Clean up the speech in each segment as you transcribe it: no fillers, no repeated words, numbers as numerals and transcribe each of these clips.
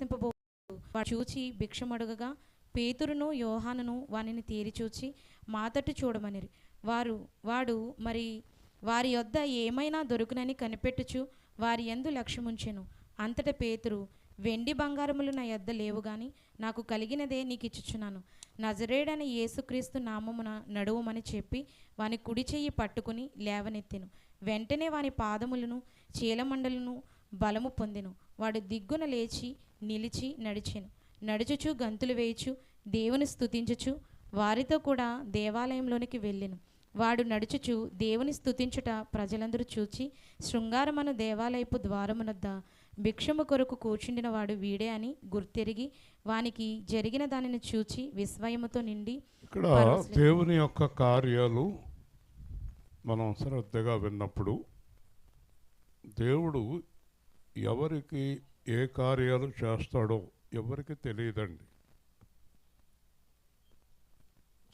వాడు చూచి భిక్షమడుగగా పేతురును యోహానును వానిని తేరిచూచి మాతట్టు చూడమనిరి. వాడు మరి వారి యొద్ద ఏమైనా దొరుకునని కనిపెట్టుచు వారి యందు లక్ష్యముంచెను. అంతట పేతురు, వెండి బంగారములు నా యొద్ద లేవు గాని నాకు కలిగినదే నీకు ఇచ్చుచున్నాను. నజరేయుడైన యేసుక్రీస్తు నామమున నడువుమని చెప్పి వాని కుడి చెయ్యి పట్టుకుని లేవనెత్తెను. వెంటనే వాని పాదములను చీలమండలను బలము పొందెను. వాడు దిగ్గున లేచి నిలిచి నడిచెను. నడుచుచు గంతులు వేయుచు దేవుని స్తుతించుచు వారితో కూడా దేవాలయంలోనికి వెళ్ళెను. వాడు నడుచుచు దేవుని స్తుతించుట ప్రజలందరూ చూచి, శృంగారమను దేవాలయపు ద్వారమునొద్ద భిక్షము కొరకు కూర్చుండిన వాడు వీడే అని గుర్తెరిగి వానికి జరిగిన దానిని చూచి విస్మయముతో నిండి. ఇక్కడ దేవుని యొక్క కార్యాలు మనం శ్రద్ధగా విన్నప్పుడు దేవుడు ఎవరికి ఏ కార్యాలు చేస్తాడో ఎవరికి తెలియదండి.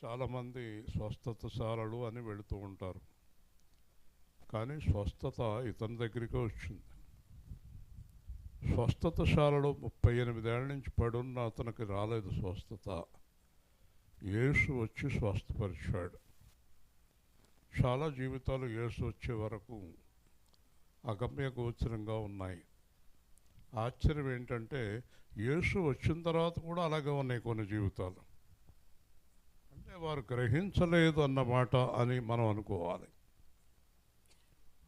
చాలామంది స్వస్థతశాలలు అని వెళుతూ ఉంటారు, కానీ స్వస్థత ఇతని దగ్గరికి వచ్చింది. స్వస్థతశాలలో 38 ఏళ్ళ నుంచి పడున్న అతనికి రాలేదు స్వస్థత. యేసు వచ్చి స్వస్థపరిచాడు. చాలా జీవితాలు యేసు వచ్చే వరకు అగమ్య గోచరంగా ఉన్నాయి. ఆశ్చర్యం ఏంటంటే యేసు వచ్చిన తర్వాత కూడా అలాగే ఉన్నాయి కొన్ని జీవితాలు. అంటే వారు గ్రహించలేదు అన్నమాట అని మనం అనుకోవాలి.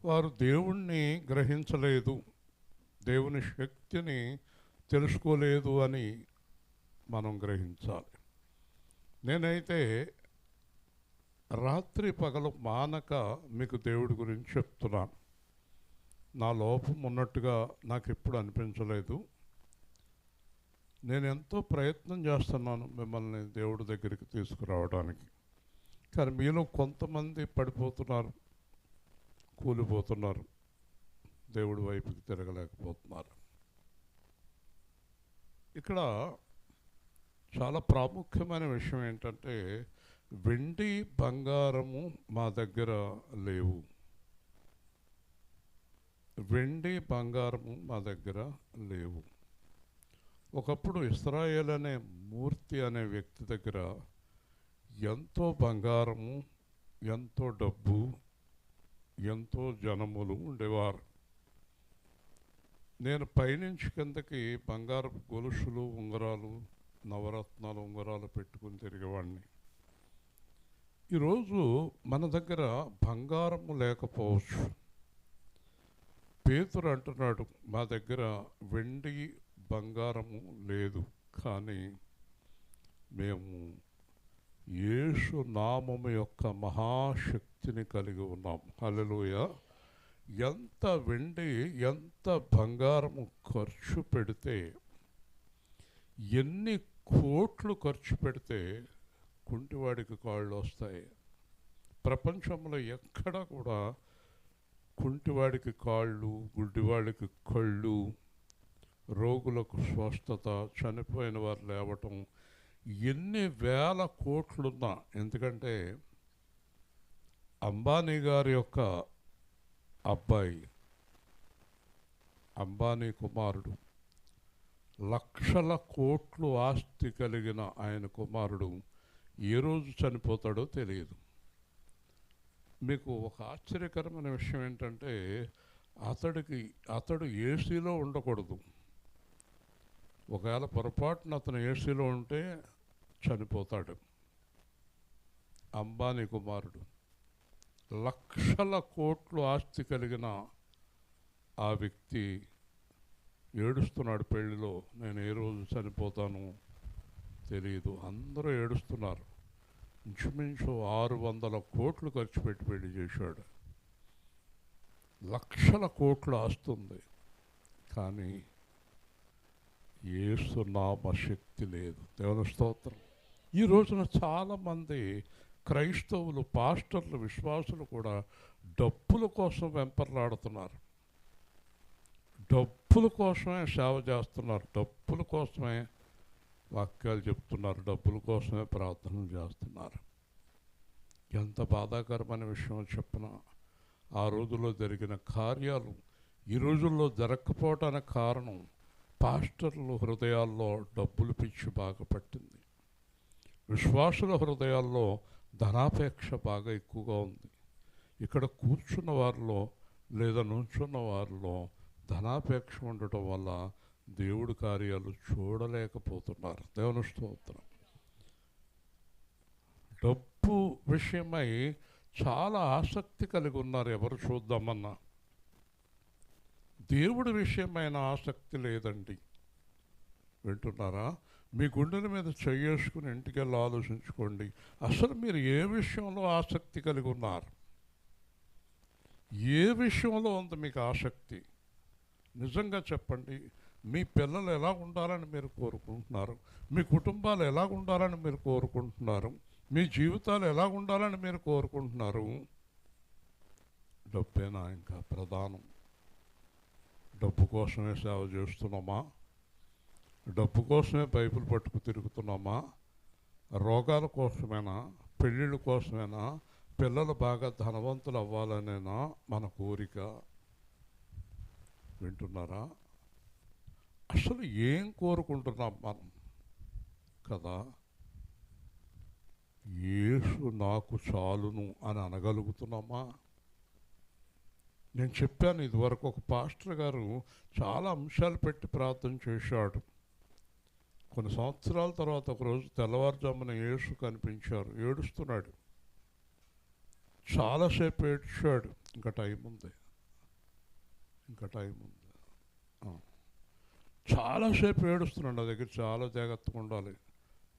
వారు దేవుణ్ణి గ్రహించలేదు, దేవుని శక్తిని తెలుసుకోలేదు అని మనం గ్రహించాలి. నేనైతే రాత్రి పగలు మానక మీకు దేవుడి గురించి చెప్తున్నాను. నా లోపం ఉన్నట్టుగా నాకు ఎప్పుడు అనిపించలేదు. నేను ఎంతో ప్రయత్నం చేస్తున్నాను మిమ్మల్ని దేవుడి దగ్గరికి తీసుకురావడానికి. కానీ మీలో కొంతమంది పడిపోతున్నారు, కూలిపోతున్నారు, దేవుడి వైపుకి తిరగలేకపోతున్నారు. ఇక్కడ చాలా ప్రాముఖ్యమైన విషయం ఏంటంటే, వెండి బంగారము మా దగ్గర లేవు. వెండి బంగారము మా దగ్గర లేవు. ఒకప్పుడు ఇస్రాయేల్ అనే మూర్తి అనే వ్యక్తి దగ్గర ఎంతో బంగారము, ఎంతో డబ్బు, ఎంతో జనములు ఉండేవారు. నేను పైనుంచి కిందకి బంగారపు గొలుసులు, ఉంగరాలు, నవరత్నాలు ఉంగరాలు పెట్టుకుని తిరిగేవాడిని. ఈరోజు మన దగ్గర బంగారము లేకపోవచ్చు. పేతురు అంటున్నాడు, మా దగ్గర వెండి బంగారము లేదు, కానీ మేము యేసు నామము యొక్క మహాశక్తిని కలిగి ఉన్నాం. హల్లెలూయా. ఎంత వెండి, ఎంత బంగారము ఖర్చు పెడితే, ఎన్ని కోట్లు ఖర్చు పెడితే కుంటివాడికి కాళ్ళు వస్తాయి. ప్రపంచంలో ఎక్కడ కూడా కుంటివాడికి కాళ్ళు, గుడ్డివాడికి కళ్ళు, రోగులకు స్వస్థత, చనిపోయిన వారు లేవటం, ఎన్ని వేల కోట్లున్నా, ఎందుకంటే అంబానీ గారి యొక్క అబ్బాయి, అంబానీ కుమారుడు, లక్షల కోట్లు ఆస్తి కలిగిన ఆయన కుమారుడు ఏ రోజు చనిపోతాడో తెలియదు. మీకు ఒక ఆశ్చర్యకరమైన విషయం ఏంటంటే, అతడు ఏసీలో ఉండకూడదు. ఒకవేళ పొరపాటున అతను ఏసీలో ఉంటే చనిపోతాడు. అంబానీ కుమారుడు లక్షల కోట్లు ఆస్తి కలిగిన ఆ వ్యక్తి ఏడుస్తున్నాడు పెళ్లిలో, నేను ఏ రోజు చనిపోతాను తెలియదు. అందరూ ఏడుస్తున్నారు. ఇంచుమించు 600 కోట్లు ఖర్చు పెట్టి పెళ్లి చేశాడు. లక్షల కోట్లు ఆస్తుంది, కానీ యేసు నామ శక్తి లేదు. దేవుని స్తోత్రం. ఈ రోజున చాలామంది క్రైస్తవులు, పాస్టర్లు, విశ్వాసులు కూడా డబ్బుల కోసం వెంపర్లాడుతున్నారు. డబ్బుల కోసమే సేవ చేస్తున్నారు, డబ్బుల కోసమే వాక్యాలు చెప్తున్నారు, డబ్బుల కోసమే ప్రార్థనలు చేస్తున్నారు. ఎంత బాధాకరమైన విషయం చెప్పిన, ఆ రోజుల్లో జరిగిన కార్యాలు ఈ రోజుల్లో జరగకపోవటానికి కారణం పాస్టర్ల హృదయాల్లో డబ్బులు పిచ్చి బాగా పట్టింది. విశ్వాసుల హృదయాల్లో ధనాపేక్ష బాగా ఎక్కువగా ఉంది. ఇక్కడ కూర్చున్న వారిలో లేదా నుంచున్న వారిలో ధనాపేక్ష ఉండటం వల్ల దేవుడి కార్యాలు చూడలేకపోతున్నారు. దేవుని స్తోత్రం. డబ్బు విషయమై చాలా ఆసక్తి కలిగి ఉన్నారు ఎవరు చూద్దామన్నా. దేవుడి విషయమైన ఆసక్తి లేదండి. వింటున్నారా? మీ గుండెల మీద చేసుకుని ఇంటికి వెళ్ళి ఆలోచించుకోండి. అసలు మీరు ఏ విషయంలో ఆసక్తి కలిగి ఉన్నారు? ఏ విషయంలో ఉంది మీకు ఆసక్తి? నిజంగా చెప్పండి. మీ పిల్లలు ఎలా ఉండాలని మీరు కోరుకుంటున్నారు? మీ కుటుంబాలు ఎలా ఉండాలని మీరు కోరుకుంటున్నారు? మీ జీవితాలు ఎలా ఉండాలని మీరు కోరుకుంటున్నారు? డబ్బేనా ఇంకా ప్రధానం? డబ్బు కోసమే సేవ చేస్తున్నామా? డబ్బు కోసమే బైబిల్ పట్టుకు తిరుగుతున్నామా? రోగాల కోసమేనా? పెళ్ళిళ్ళ కోసమేనా? పిల్లలు బాగా ధనవంతులు అవ్వాలనేనా మన కోరిక? వింటున్నారా? అసలు ఏం కోరుకుంటున్నాం మనం కదా? యేసు నాకు చాలును అని అనగలుగుతున్నామా? నేను చెప్పాను ఇదివరకు, ఒక పాస్టర్ గారు చాలా అంశాలు పెట్టి ప్రార్థన చేశాడు. కొన్ని సంవత్సరాల తర్వాత ఒకరోజు తెల్లవారుజామున యేసు కనిపించారు. ఏడుస్తున్నాడు. చాలాసేపు ఏడ్చాడు. ఇంకా టైం ఉంది. చాలాసేపు ఏడుస్తున్నాడు. నా దగ్గర చాలా జాగ్రత్తగా ఉండాలి.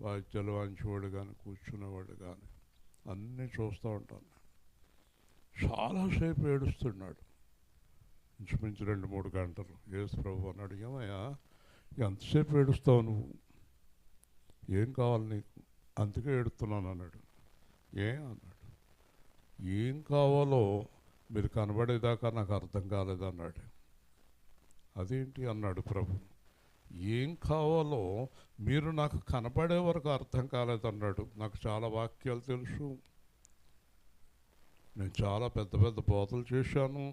వాయిద్యాలు వాయించేవాడు కానీ కూర్చునేవాడు కానీ అన్నీ చూస్తూ ఉంటాను. చాలాసేపు ఏడుస్తున్నాడు. ఇంచుమించు 2-3 గంటలు. యేసు ప్రభు అన్నాడు, ఏమయ్యా ఎంతసేపు ఏడుస్తావు నువ్వు? ఏం కావాలి నీకు? అందుకే ఏడుస్తున్నాను అన్నాడు. అన్నాడు. ఏం కావాలో మీరు కనబడేదాకా నాకు అర్థం కాలేదన్నాడు. అదేంటి అన్నాడు ప్రభు. ఏం కావాలో మీరు నాకు కనబడే వరకు అర్థం కాలేదన్నాడు. నాకు చాలా వాక్యాలు తెలుసు, నేను చాలా పెద్ద పెద్ద బోధలు చేశాను,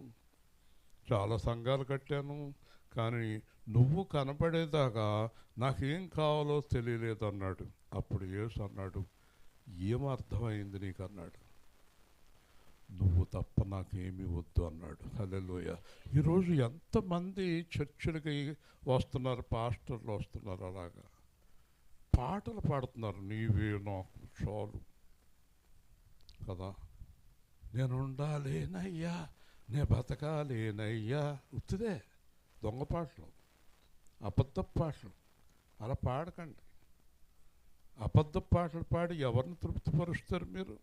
చాలా సంఘాలు కట్టాను, కానీ నువ్వు కనబడేదాకా నాకేం కావాలో తెలియలేదన్నాడు. అప్పుడు యేసు అన్నాడు, ఏం అర్థమైంది నీకు అన్నాడు. నువ్వు తప్ప నాకేమీ వద్దు అన్నాడు. హల్లెలూయా. ఈరోజు ఎంతమంది చర్చిలకి వస్తున్నారు, పాస్టర్లు వస్తున్నారు, అలాగా పాటలు పాడుతున్నారు, నీవే నాకు చాలు కదా, నేను ఉండాలేనయ్యా, నే బతకాలేనయ్యా. ఉత్తిదే దొంగ పాటలు, అబద్ధపు పాటలు. అలా పాడకండి. అబద్ధపు పాటలు పాడి ఎవరిని తృప్తిపరుస్తారు మీరు?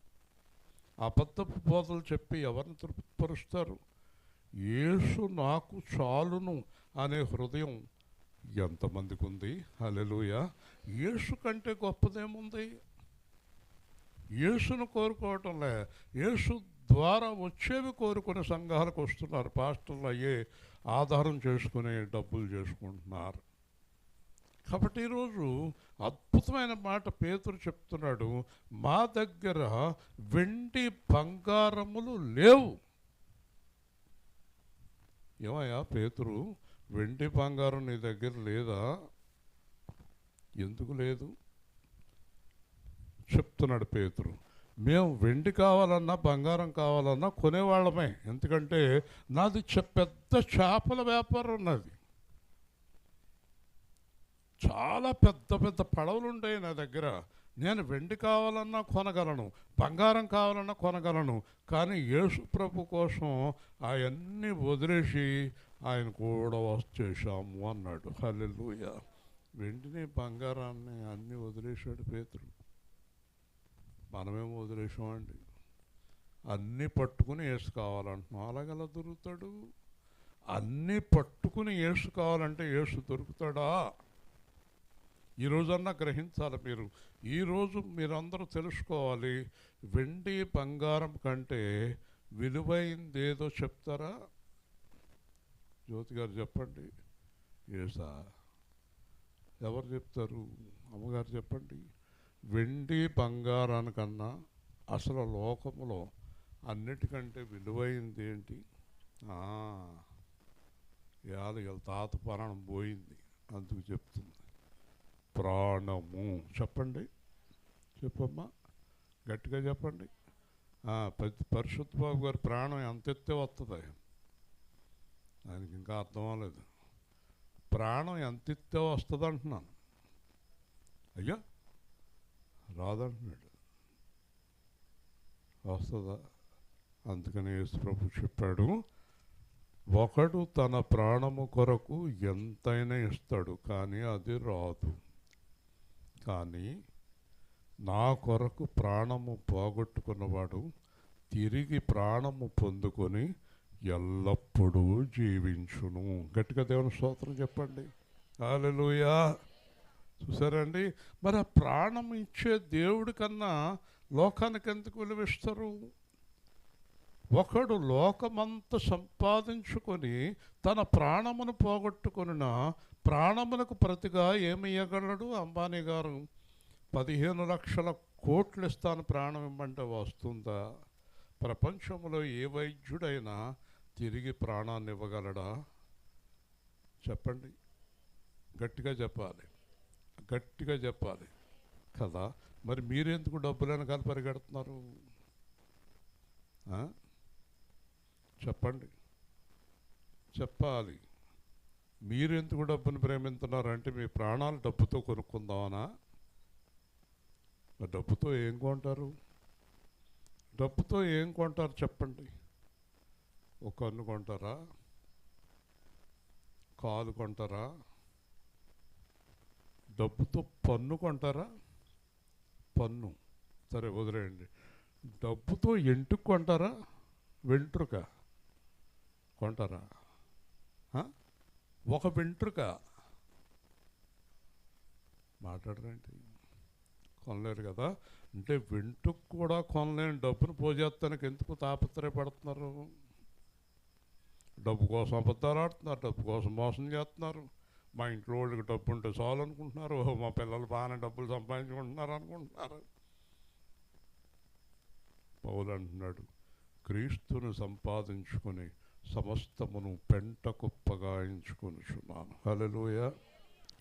అబద్ధపు బోధలు చెప్పి ఎవరిని తృప్తిపరుస్తారు? యేసు నాకు చాలును అనే హృదయం ఎంతమందికి ఉంది? హల్లెలూయా. యేసు కంటే గొప్పదేముంది? యేసును కోరుకోవటంలే, యేసు ద్వారా వచ్చేవి కోరుకునే సంఘాలకు వస్తున్నారు. పాస్టర్లు అయ్యే ఆధారం చేసుకునే డబ్బులు చేసుకుంటున్నారు. కాబట్టి ఈరోజు అద్భుతమైన మాట పేతురు చెప్తున్నాడు, మా దగ్గర వెండి బంగారములు లేవు. ఏమయ్యా పేతురు, వెండి బంగారం నీ దగ్గర లేదా? ఎందుకు లేదు చెప్తున్నాడు పేతురు. మేము వెండి కావాలన్నా బంగారం కావాలన్నా కొనేవాళ్ళమే. ఎందుకంటే నాది పెద్ద చేపల వ్యాపారం ఉన్నది. చాలా పెద్ద పెద్ద పడవలు ఉంటాయి నా దగ్గర. నేను వెండి కావాలన్నా కొనగలను, బంగారం కావాలన్నా కొనగలను. కానీ యేసు ప్రభు కోసం అవన్నీ వదిలేసి ఆయన కూడా వచ్చేసాము అన్నాడు. హల్లెలూయా. వెండిని బంగారాన్ని అన్నీ వదిలేశాడు పేతురు. మనమేమో వదిలేసామండి. అన్నీ పట్టుకుని యేసు కావాలంటున్నాం. అలాగలా దొరుకుతాడు? అన్నీ పట్టుకుని యేసు కావాలంటే యేసు దొరుకుతాడా? ఈరోజన్నా గ్రహించాలి మీరు. ఈరోజు మీరందరూ తెలుసుకోవాలి, వెండి బంగారం కంటే విలువైంది ఏదో చెప్తారా? జ్యోతి గారు చెప్పండి. యేసా? ఎవరు చెప్తారు? అమ్మగారు చెప్పండి. వెండి బంగారానికన్నా అసలు లోకములో అన్నిటికంటే విలువైంది ఏంటి? ఇవాళ తాత ప్రాణం పోయింది. అందుకు చెప్తుంది ప్రాణము. చెప్పండి, చెప్పమ్మా, గట్టిగా చెప్పండి. పరిశుద్ధ బాబు గారి ప్రాణం ఎంత ఎత్తే వస్తుంది? ఆయనకి ఇంకా అర్థం అవ్వలేదు. ప్రాణం ఎంత ఎత్తే వస్తుంది అంటున్నాను. అయ్యా రాదంటున్నాడు. వస్తుందా? అందుకని యేసు ప్రభు చెప్పాడు, ఒకడు తన ప్రాణము కొరకు ఎంతైనా ఇస్తాడు, కానీ అది రాదు. కానీ నా కొరకు ప్రాణము పోగొట్టుకున్నవాడు తిరిగి ప్రాణము పొందుకొని ఎల్లప్పుడూ జీవించును. గట్టిగా దేవుని స్తోత్రం చెప్పండి. హల్లెలూయా. చూసారండి, మరి ఆ ప్రాణం ఇచ్చే దేవుడి కన్నా లోకానికి ఎందుకు విలువిస్తారు? ఒకడు లోకమంతా సంపాదించుకొని తన ప్రాణమును పోగొట్టుకొనిన ప్రాణమునకు ప్రతిగా ఏమి ఇవ్వగలడు? అంబానీ గారు 15 లక్షల కోట్లు ఇస్తాను ప్రాణం ఇమ్మంటే వస్తుందా? ప్రపంచంలో ఏ వైద్యుడైనా తిరిగి ప్రాణాన్ని ఇవ్వగలడా? చెప్పండి, గట్టిగా చెప్పాలి, గట్టిగా చెప్పాలి కదా. మరి మీరెందుకు డబ్బులు వెనకాల పరిగెడుతున్నారు? చెప్పండి, చెప్పాలి. మీరెందుకు డబ్బును ప్రేమిస్తున్నారు? అంటే మీ ప్రాణాలు డబ్బుతో కొనుక్కుందామనా? డబ్బుతో ఏం కొంటారు? డబ్బుతో ఏం కొంటారు చెప్పండి? ఒక కన్ను కొంటారా? కాలు కొంటారా? డబ్బుతో పన్ను కొంటారా? పన్ను సరే వదిలేయండి. డబ్బుతో ఎంటుకు కొంటారా? వెంట్రుక కొంటారా? ఒక వెంట్రుక మాట్లాడరేంటి? కొనలేరు కదా. అంటే వెంట్రుకు కూడా కొనలేని డబ్బును పోజేస్తానికి ఎందుకు తాపత్రయపడుతున్నారు? డబ్బు కోసం అబద్ధాలు ఆడుతున్నారు, డబ్బు కోసం మోసం చేస్తున్నారు. మా ఇంట్లో వాళ్ళకి డబ్బు ఉంటే చాలు అనుకుంటున్నారు. మా పిల్లలు బాగానే డబ్బులు సంపాదించుకుంటున్నారు అనుకుంటున్నారు. పౌలు అంటున్నాడు, క్రీస్తును సంపాదించుకొని సమస్తమును పెంట కుప్పగా ఎంచుకొనిచున్నాను. హల్లెలూయా.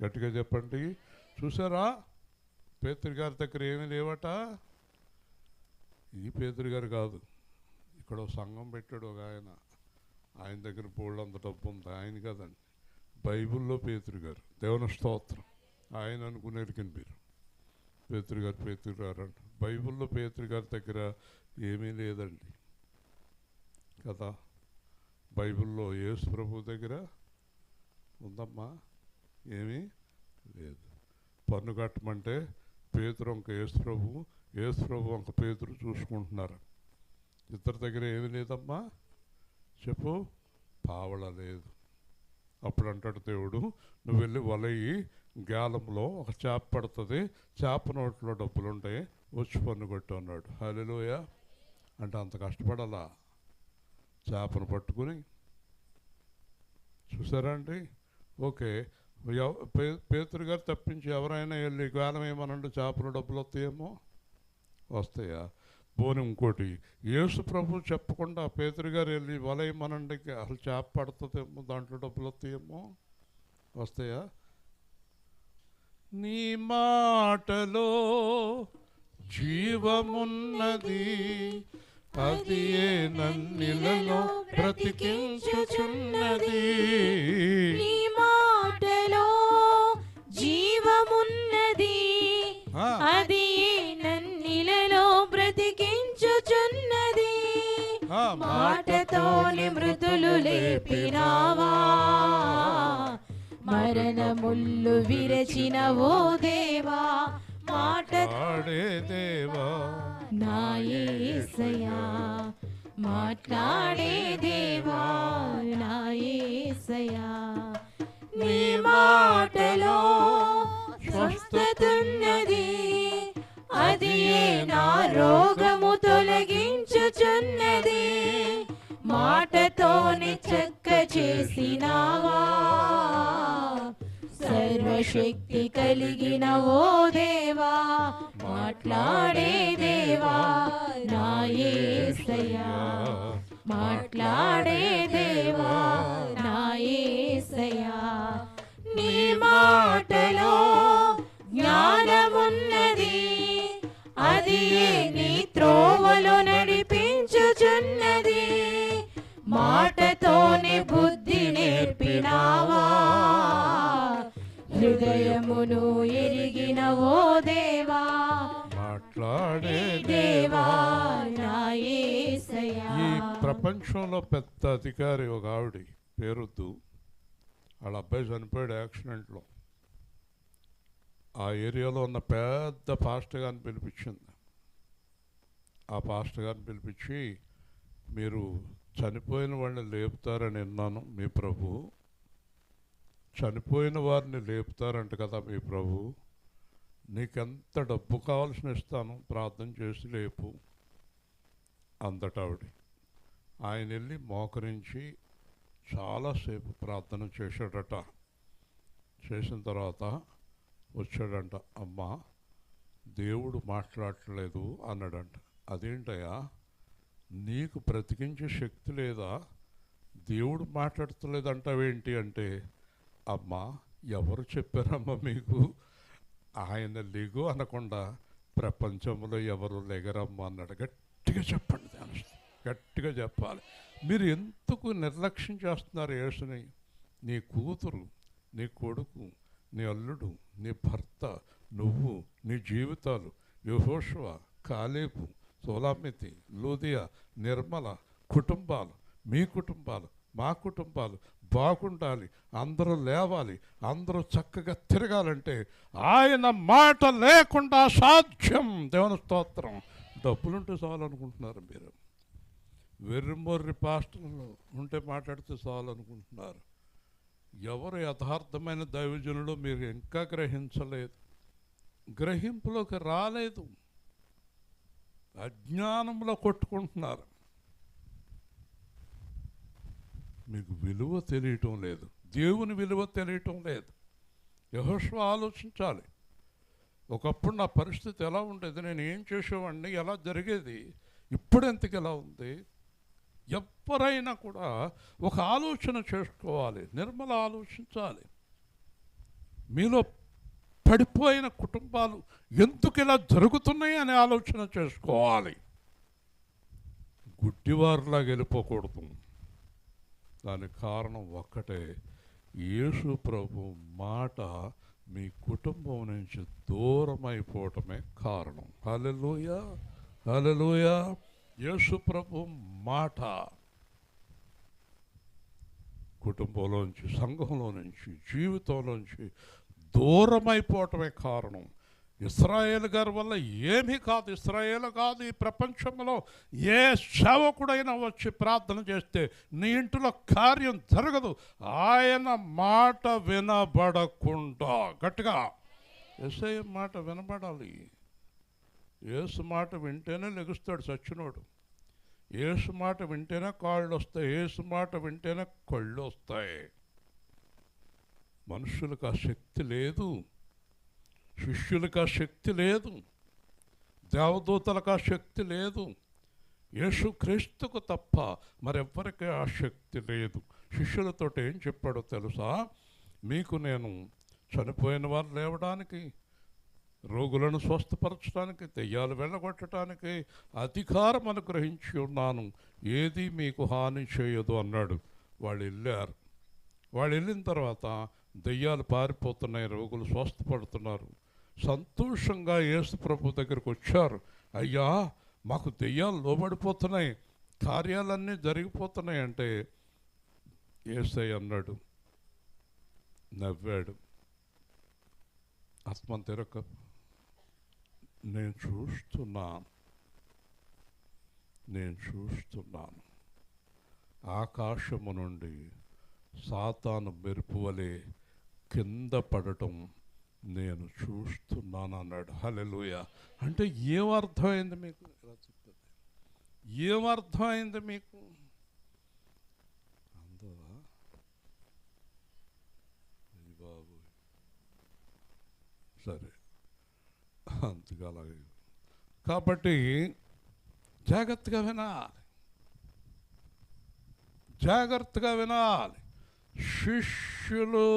గట్టిగా చెప్పండి. చూసారా, పేతురు గారి దగ్గర ఏమీ లేవట. ఇది పేతురు గారు కాదు, ఇక్కడ సంఘం పెట్టాడు ఒక ఆయన దగ్గర బోళ్ళంత డబ్బు ఉంది. ఆయన కదండి, బైబిల్లో పేతురు గారు. దేవుని స్తోత్రం. ఆయన అనుకునేరికి మీరు పేతురు గారు అంట. బైబిల్లో పేతురు గారి దగ్గర ఏమీ లేదండి కదా. బైబిల్లో యేసు ప్రభు దగ్గర ఉందమ్మా, ఏమీ లేదు. పన్ను కట్టమంటే పేతురు వంక యేసు ప్రభు వంక పేతురు చూసుకుంటున్నారు. ఇద్దరి దగ్గర ఏమీ లేదమ్మా. చెప్పు, పావళ లేదు. అప్పుడు అంటాడు దేవుడు, నువ్వు వెళ్ళి వలయి గాలంలో ఒక చేప పడుతుంది, చేప నోట్లో డబ్బులు ఉంటాయి, వచ్చి పన్ను కొట్టు అన్నాడు. హల్లెలూయా. అంటే అంత కష్టపడాలా చేపను పట్టుకుని? చూసారా అండి? ఓకే, పేతురు గారు తప్పించి ఎవరైనా వెళ్ళి గాలం ఏమనండి, చేపలు డబ్బులు వస్తాయేమో. వస్తాయా? పోనీ ఇంకోటి, యేసు ప్రభు చెప్పకుండా పేతురు గారు వెళ్ళి వలయమనండి, అసలు చేప పడుతుందేమో, దాంట్లో డబ్బులు వస్తాయేమో. వస్తాయా? నీ మాటలో జీవమున్నది, అది ఏ నన్నిలలో బ్రతికించుచున్నది. నీ మాటలో జీవమున్నది, అది ఏ నన్నిలలో బ్రతికించుచున్నది. మాటతోని మృతులు లేపినావా, మరణముళ్ళు విరచిన ఓ దేవా, మాట్లాడే దేవా నా యేసయ్యా, మాట్లాడే దేవా నా యేసయ్యా. నీ మాటలో స్వస్థతున్నది, అది నా రోగము తొలగించుచున్నది. మాటతోనే చక్క చేసినావా, సర్వశక్తి కలిగిన ఓ దేవా, మాట్లాడే దేవా నా యేసయ్యా, మాట్లాడే దేవా నా యేసయ్యా. నీ మాటలో జ్ఞానమున్నది, అది నీ త్రోవలో నడిపించుచున్నది. మాటతోనే బుద్ధి నేర్పినావా, హృదయమును ఎరిగిన ఓ దేవా, మాట్లాడే దేవా నా యేసయ్యా. ఈ ప్రపంచంలో పెద్ద అధికారి ఒక ఆవిడ, పేరొద్దు, వాళ్ళ అబ్బాయి చనిపోయాడు యాక్సిడెంట్లో. ఆ ఏరియాలో ఉన్న పెద్ద పాస్టర్ గారిని పిలిపించింది. ఆ పాస్టర్ గారిని పిలిపించి, మీరు చనిపోయిన వాళ్ళని లేపుతారని విన్నాను మీ ప్రభు, చనిపోయిన వారిని లేపుతారంట కదా మీ ప్రభు, నీకెంత డబ్బు కావాల్సిన ఇస్తాను, ప్రార్థన చేసి లేపు అందట ఆవిడ. ఆయన వెళ్ళి మోకరించి చాలాసేపు ప్రార్థన చేశాడట. చేసిన తర్వాత వచ్చాడంట, అమ్మా దేవుడు మాట్లాడట్లేదు అన్నాడంట. అదేంటయ్యా, నీకు బ్రతికించే శక్తి లేదా, దేవుడు మాట్లాడతలేదంటావేంటి అంటే, అమ్మా ఎవరు చెప్పారమ్మా మీకు, ఆయన లెగు అనకుండా ప్రపంచంలో ఎవరు లెగరమ్మా అన్నాడు. గట్టిగా చెప్పండి, గట్టిగా చెప్పాలి. మీరు ఎందుకు నిర్లక్ష్యం చేస్తున్నారు యేసుని? నీ కూతురు, నీ కొడుకు, నీ అల్లుడు, నీ భర్త, నువ్వు, నీ జీవితాలు, యెహోషువ, కాలేబు, సోలామితి, లూదియా, నిర్మల కుటుంబాలు, మీ కుటుంబాలు, మా కుటుంబాలు బాగుండాలి, అందరూ లేవాలి, అందరూ చక్కగా తిరగాలంటే ఆయన మాట లేకుండా సాధ్యం. దేవుని స్తోత్రం. డబ్బులుంటే చాలనుకుంటున్నారు మీరు, వెర్రిమొర్రి పాస్టర్లు ఉంటే మాట్లాడితే చాలనుకుంటున్నారు. ఎవరు యథార్థమైన దైవజనులు మీరు ఇంకా గ్రహించలేదు, గ్రహింపులోకి రాలేదు, అజ్ఞానంలో కొట్టుకుంటున్నారు. మీకు విలువ తెలియటం లేదు, దేవుని విలువ తెలియటం లేదు. యెహోషువ ఆలోచించాలి, ఒకప్పుడు నా పరిస్థితి ఎలా ఉండేది, నేను ఏం చేసేవాడిని, ఎలా జరిగేది, ఇప్పుడు ఎంతకు ఎలా ఉంది. ఎవరైనా కూడా ఒక ఆలోచన చేసుకోవాలి. నిర్మల ఆలోచించాలి, మీలో పడిపోయిన కుటుంబాలు ఎందుకు ఇలా జరుగుతున్నాయి అనే ఆలోచన చేసుకోవాలి. గుడ్డివారిలాగా వెళ్ళిపోకూడదు. దానికి కారణం ఒక్కటే, యేసు ప్రభు మాట మీ కుటుంబం నుంచి దూరం అయిపోవటమే కారణం. హల్లెలూయా, హల్లెలూయా. యేసు ప్రభు మాట కుటుంబంలోంచి, సంఘంలో నుంచి, జీవితంలోంచి దూరం అయిపోవటమే కారణం. ఇశ్రాయేల్ గారి వల్ల ఏమీ కాదు, ఇశ్రాయేల్ కాదు, ఈ ప్రపంచంలో ఏ సేవకుడైనా వచ్చి ప్రార్థన చేస్తే నీ ఇంటిలో కార్యం జరగదు ఆయన మాట వినబడకుండా. గట్టిగా యేసయ్య మాట వినబడాలి. యేసు మాట వింటేనే లెగుస్తాడు సచ్చినోడు, యేసు మాట వింటేనే కాళ్ళు వస్తాయి, యేసు మాట వింటేనే కళ్ళు వస్తాయి. మనుషులకు ఆ శక్తి లేదు, శిష్యులకు ఆ శక్తి లేదు, దేవదూతలకు ఆ శక్తి లేదు, యేసుక్రీస్తుకు తప్ప మరెవ్వరికి ఆ శక్తి లేదు. శిష్యులతో ఏం చెప్పాడో తెలుసా? మీకు నేను చనిపోయిన వారు లేవడానికి, రోగులను స్వస్థపరచడానికి, దెయ్యాలు వెళ్ళగొట్టడానికి అధికారం అనుగ్రహించి ఉన్నాను, ఏది మీకు హాని చేయదు అన్నాడు. వాళ్ళు వెళ్ళారు. వాళ్ళు వెళ్ళిన తర్వాత దెయ్యాలు పారిపోతున్నాయి, రోగులు స్వస్థపడుతున్నారు. సంతోషంగా యేసు ప్రభు దగ్గరకు వచ్చారు. అయ్యా మాకు దెయ్యాలు లోబడిపోతున్నాయి, కార్యాలన్నీ జరిగిపోతున్నాయి అంటే యేసయ్య అన్నాడు, నవ్వాడు, ఆత్మ తెరక, నేను చూస్తున్నాను ఆకాశము నుండి సాతాను మెరుపు వలె కింద పడటం నేను చూస్తున్నాను అన్నాడు. హల్లెలూయా. అంటే ఏమర్థమైంది మీకు? ఇలా చెప్తుంది, ఏమర్థమైంది మీకు? అందరా బాబు సరే, అంతగా అలాగే. కాబట్టి జాగ్రత్తగా వినాలి, జాగ్రత్తగా వినాలి. శిష్యులు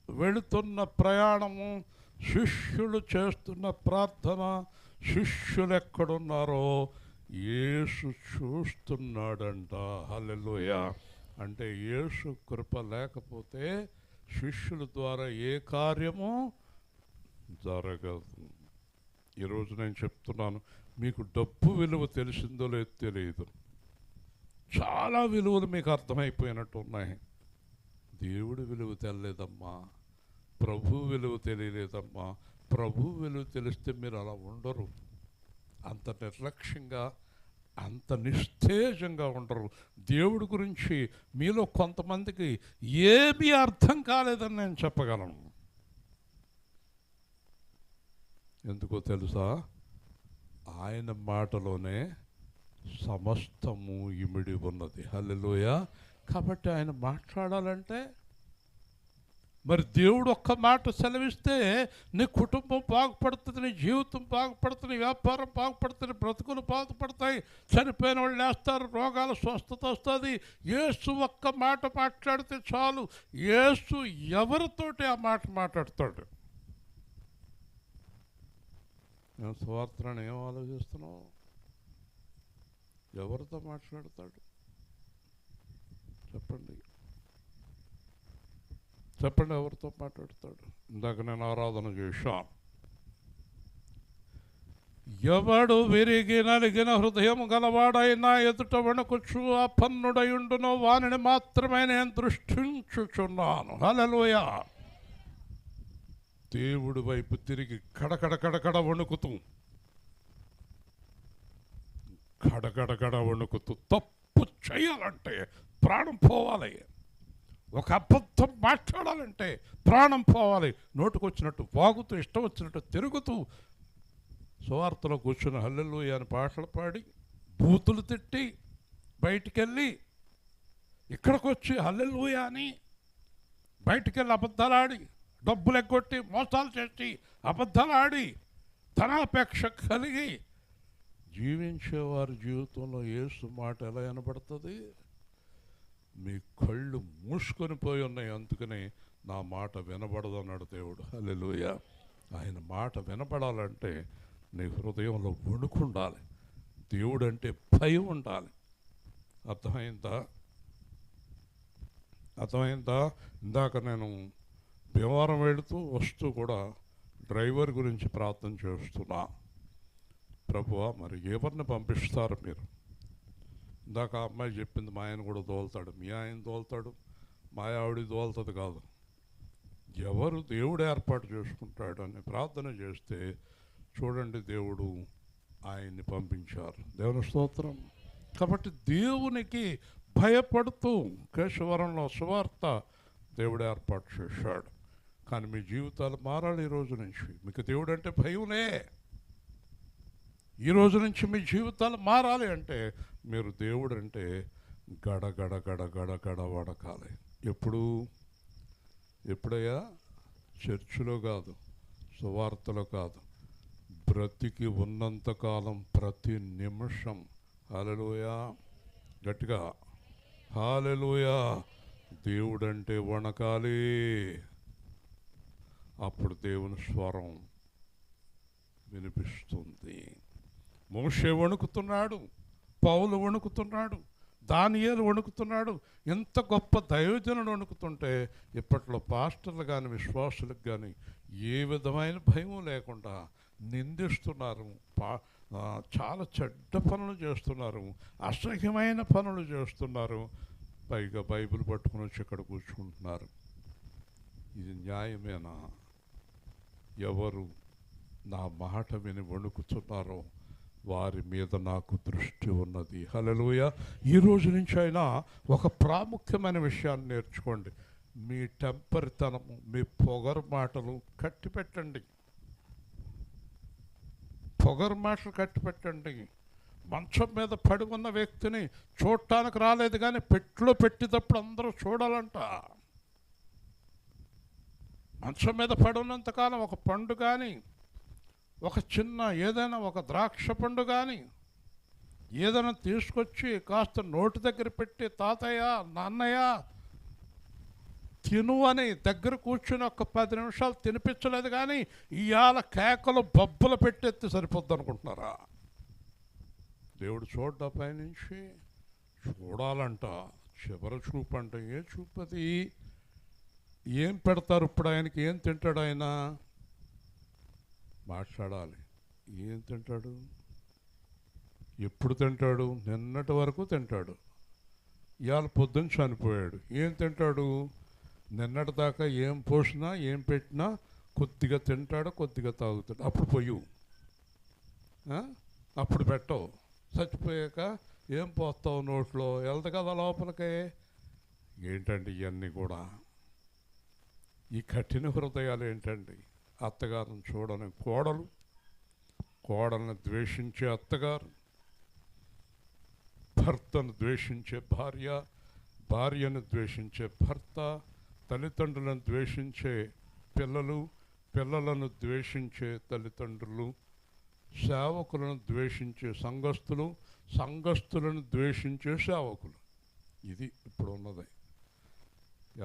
వెళుతున్న ప్రయాణము, శిష్యులు చేస్తున్న ప్రార్థన, శిష్యులు ఎక్కడున్నారో యేసు చూస్తున్నాడంట. హల్లెలూయా. అంటే యేసు కృప లేకపోతే శిష్యుల ద్వారా ఏ కార్యము జరగదు. ఈరోజు నేను చెప్తున్నాను, మీకు డబ్బు విలువ తెలిసిందో లేదో తెలియదు, చాలా విలువలు మీకు అర్థమైపోయినట్టు ఉన్నాయి. దేవుడి విలువ తెలియలేదమ్మా, ప్రభు విలువ తెలియలేదమ్మా. ప్రభు విలువ తెలిస్తే మీరు అలా ఉండరు, అంత నిర్లక్ష్యంగా, అంత నిస్తేజంగా ఉండరు. దేవుడి గురించి మీలో కొంతమందికి ఏమీ అర్థం కాలేదని నేను చెప్పగలను. ఎందుకో తెలుసా? ఆయన మాటలోనే సమస్తము ఇమిడి ఉన్నది. హల్లెలూయా. కాబట్టి ఆయన మాట్లాడాలంటే, మరి దేవుడు ఒక్క మాట సెలవిస్తే నీ కుటుంబం బాగుపడుతుంది, నీ జీవితం బాగుపడుతుంది, వ్యాపారం బాగుపడుతుంది, బ్రతుకులు బాగుపడతాయి, చనిపోయిన వాళ్ళు లేస్తారు, రోగాల స్వస్థత వస్తుంది. యేసు ఒక్క మాట మాట్లాడితే చాలు. యేసు ఎవరితోటి ఆ మాట మాట్లాడతాడు? నేను స్వార్థాన్ని ఏం ఆలోచిస్తున్నావు? ఎవరితో మాట్లాడతాడు చెప్పండి? చెప్పండి, ఎవరితో మాట్లాడతాడు? ఇందాక నేను ఆరాధన చేశాను. ఎవడు విరిగి నలిగిన హృదయం గలవాడైనా ఎదుట వణకుచు అపన్నుడయుండునో వానిని మాత్రమే నేను దృష్టించుచున్నాను. హల్లెలూయా. దేవుడి వైపు తిరిగి కడకడ వణుకుతూ, కడకడ వణుకుతూ, తప్పు చేయాలంటే ప్రాణం పోవాలి, ఒక అబద్ధం మాట్లాడాలంటే ప్రాణం పోవాలి. నోటుకొచ్చినట్టు వాగుతూ, ఇష్టం వచ్చినట్టు తిరుగుతూ, సువార్తలో కూర్చుని హల్లెలూయా అని పాటలు పాడి, బూతులు తిట్టి, బయటికెళ్ళి ఇక్కడికి వచ్చి హల్లెలూయా అని బయటికెళ్ళి అబద్ధాలాడి, డబ్బులు ఎగ్గొట్టి, మోసాలు చేసి, అబద్ధాలాడి, ధనాపేక్ష కలిగి జీవించేవారి జీవితంలో యేసు మాట ఎలా వినబడుతుంది? మీ కళ్ళు మూసుకొని పోయి ఉన్నాయి, అందుకని నా మాట వినబడదు అన్నాడు దేవుడు. హల్లెలూయా. ఆయన మాట వినపడాలంటే నీ హృదయంలో వణుకుండాలి, దేవుడు అంటే భయం ఉండాలి. అర్థమైందా? ఇందాక నేను భీమవరం వెళుతూ వస్తూ కూడా డ్రైవర్ గురించి ప్రార్థన చేస్తున్నా. ప్రభువా, మరి ఎవరిని పంపిస్తారు మీరు? ఇందాక ఆ అమ్మాయి చెప్పింది, మా ఆయన కూడా దోలుతాడు, మీ ఆయన దోలుతాడు, మా ఆవిడ దోలుతుంది కాదు. ఎవరు దేవుడు ఏర్పాటు చేసుకుంటాడు అని ప్రార్థన చేస్తే చూడండి, దేవుడు ఆయన్ని పంపించారు. దేవుని స్తోత్రం. కాబట్టి దేవునికి భయపడుతూ కేశవరంలో సువార్త దేవుడు ఏర్పాటు చేశాడు. కానీ మీ జీవితాలు మారాలి. ఈ రోజు నుంచి మీకు దేవుడు అంటే భయంలే. ఈ రోజు నుంచి మీ జీవితాలు మారాలి అంటే మీరు దేవుడు అంటే గడ వడకాలి. ఎప్పుడయ్యా? చర్చిలో కాదు, సువార్తలో కాదు, బ్రతికి ఉన్నంతకాలం ప్రతి నిమిషం. హల్లెలూయా. గట్టిగా హల్లెలూయా. దేవుడంటే వణకాలి. అప్పుడు దేవుని స్వరం వినిపిస్తుంది. మోషే వణుకుతున్నాడు, పౌలు వణుకుతున్నాడు, దానియేలు వణుకుతున్నాడు. ఎంత గొప్ప దైవజనుడు వణుకుతుంటే ఇప్పట్లో పాస్టర్లు కానీ విశ్వాసులకు కానీ ఏ విధమైన భయం లేకుండా నిందిస్తున్నారు, చాలా చెడ్డ పనులు చేస్తున్నారు, అసహ్యమైన పనులు చేస్తున్నారు. పైగా బైబిల్ పట్టుకుని వచ్చి ఇక్కడ కూర్చుంటున్నారు. ఇది న్యాయమేనా? ఎవరు నా మాట విని వణుకుతున్నారో వారి మీద నాకు దృష్టి ఉన్నది. హల్లెలూయా. ఈ రోజు నుంచి అయినా ఒక ప్రాముఖ్యమైన విషయాన్ని నేర్చుకోండి. మీ టెంపరితనము, మీ పొగరు మాటలు కట్టిపెట్టండి. పొగరు మాటలు కట్టిపెట్టండి. మంచం మీద పడి ఉన్న వ్యక్తిని చూడటానికి రాలేదు కానీ పెట్టులో పెట్టేటప్పుడు అందరూ చూడాలంట. మంచం మీద పడి ఉన్నంతకాలం ఒక పండు కానీ, ఒక చిన్న ఏదైనా ఒక ద్రాక్ష పండు కానీ ఏదైనా తీసుకొచ్చి కాస్త నోటి దగ్గర పెట్టి, తాతయ్య, నాన్నయ్య తిను అని దగ్గర కూర్చుని ఒక 10 నిమిషాలు తినిపించలేదు, కానీ ఇవాళ కేకలు బొబ్బలు పెట్టెత్తి సరిపోద్ది అనుకుంటున్నారా? దేవుడు చూడ్డా పైనుంచి చూడాలంట. చివరి చూపు అంట. ఏ చూపు అది? ఏం పెడతారు ఇప్పుడు ఆయనకి? ఏం తింటాడు ఆయన? మాట్లాడాలి. ఏం తింటాడు? ఎప్పుడు తింటాడు? నిన్నటి వరకు తింటాడు, ఇవాళ పొద్దున్న చనిపోయాడు. ఏం తింటాడు? నిన్నటి దాకా ఏం పోసినా ఏం పెట్టినా కొద్దిగా తింటాడు, కొద్దిగా తాగుతాడు. అప్పుడు పొయ్యు, అప్పుడు పెట్టవు. చచ్చిపోయాక ఏం పోస్తావు? నోట్లో వెళ్తా కదా లోపలికే. ఏంటండి ఇవన్నీ కూడా? ఈ కఠిన హృదయాలు ఏంటండి? అత్తగారిని చూడని కోడలు, కోడల్ని ద్వేషించే అత్తగారు, భర్తను ద్వేషించే భార్య, భార్యను ద్వేషించే భర్త, తల్లిదండ్రులను ద్వేషించే పిల్లలు, పిల్లలను ద్వేషించే తల్లిదండ్రులు, సేవకులను ద్వేషించే సంఘస్థులు, సంఘస్థులను ద్వేషించే సేవకులు. ఇది ఇప్పుడు ఉన్నది.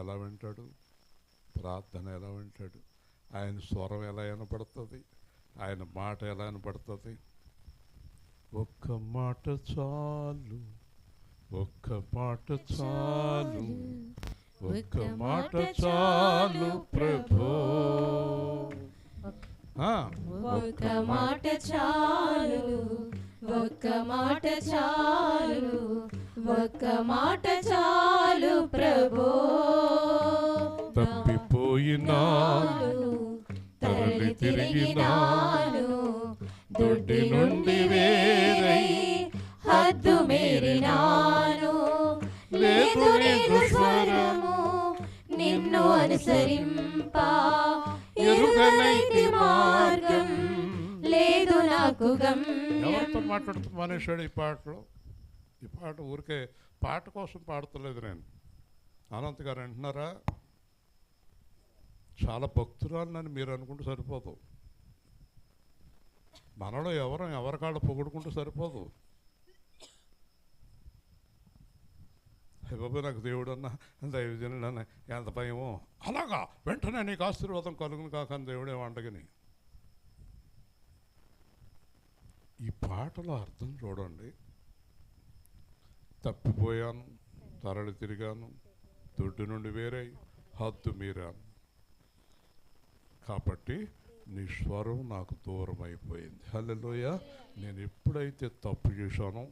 ఎలా వింటాడు? ప్రార్థన ఎలా వింటాడు? ఆయన స్వరం ఎలా వినపడుతుంది? ఆయన మాట ఎలా వినపడుతుంది? ఒక్క మాట చాలు, ఒక్క మాట చాలు, ఒక్క మాట చాలు ప్రభో. ఒక్క మాట చాలు, ఒక్క మాట చాలు, ఒక్క మాట చాలు ప్రభో. తప్పిపోయినాను, తరలి తిరిగినాను, దొడ్డి నుండి వేరై హద్దు మీరినాను. లేదు లేదు స్వరము నిన్ను అనుసరింప, ఎరుగనైతి మార్గం లేదు నాకు గమ్యం. ఎవరితో మాట్లాడుతూ మానేశాడు ఈ పాటలో? ఈ పాట ఊరికే పాట కోసం పాడతలేదు నేను. అనంత్ గారు అంటున్నారా? చాలా భక్తురాలని మీరు అనుకుంటే సరిపోదు. మనలో ఎవరికాడ పొగుడుకుంటే సరిపోదు. బాబు నాకు దేవుడు అన్న, దైవజనుడు అన్న, ఎంత భయమో, అలాగా వెంటనే నీకు ఆశీర్వాదం కలుగును కాకని దేవుడే వంటగని. ఈ పాటలో అర్థం చూడండి. తప్పిపోయాను, తరలి తిరిగాను, దొడ్డు నుండి వేరై హద్దు మీరాను, కాబట్టి నీ స్వరం నాకు దూరం అయిపోయింది. హల్లెలూయా. నేను ఎప్పుడైతే తప్పు చేశానో,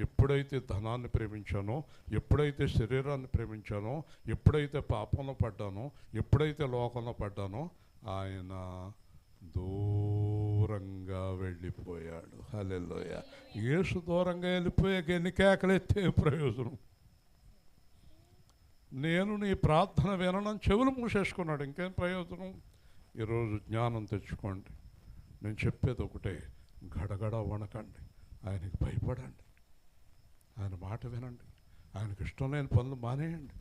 ఎప్పుడైతే ధనాన్ని ప్రేమించానో, ఎప్పుడైతే శరీరాన్ని ప్రేమించానో, ఎప్పుడైతే పాపంలో పడ్డానో, ఎప్పుడైతే లోకంలో పడ్డానో, ఆయన దూరంగా వెళ్ళిపోయాడు. హల్లెలూయా. యేసు దూరంగా వెళ్ళిపోయాక ఎన్ని కేకలెత్తే ప్రయోజనం? నేను నీ ప్రార్థన వినడం చెవులు మూసేసుకున్నాడు, ఇంకేం ప్రయోజనం? ఈరోజు జ్ఞానం తెచ్చుకోండి. నేను చెప్పేది ఒకటే, గడగడ వణకండి, ఆయనకి భయపడండి, ఆయన మాట వినండి, ఆయనకి ఇష్టం లేని పనులు మానేయండి,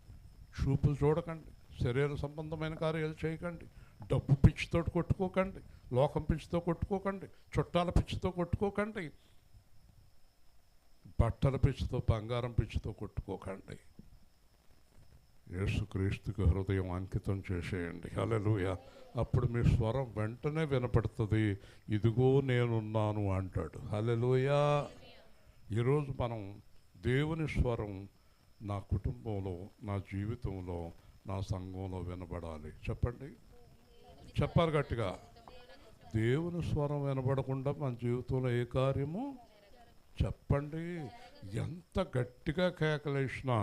చూపులు చూడకండి, శరీర సంబంధమైన కార్యాలు చేయకండి, డబ్బు పిచ్చితో కొట్టుకోకండి, లోకం పిచ్చితో కొట్టుకోకండి, చుట్టాల పిచ్చితో కొట్టుకోకండి, బట్టల పిచ్చితో, బంగారం పిచ్చితో కొట్టుకోకండి. యేసుక్రీస్తుకి హృదయం అంకితం చేసేయండి. హల్లెలూయా. అప్పుడు మీ స్వరం వెంటనే వినపడుతుంది. ఇదిగో నేనున్నాను అంటాడు. హల్లెలూయా. ఈరోజు మనం దేవుని స్వరం నా కుటుంబంలో, నా జీవితంలో, నా సంఘంలో వినబడాలి. చెప్పండి, చెప్పాలి గట్టిగా. దేవుని స్వరం వినబడకుండా మన జీవితంలో ఏ కార్యము? చెప్పండి. ఎంత గట్టిగా కేకలేసినా.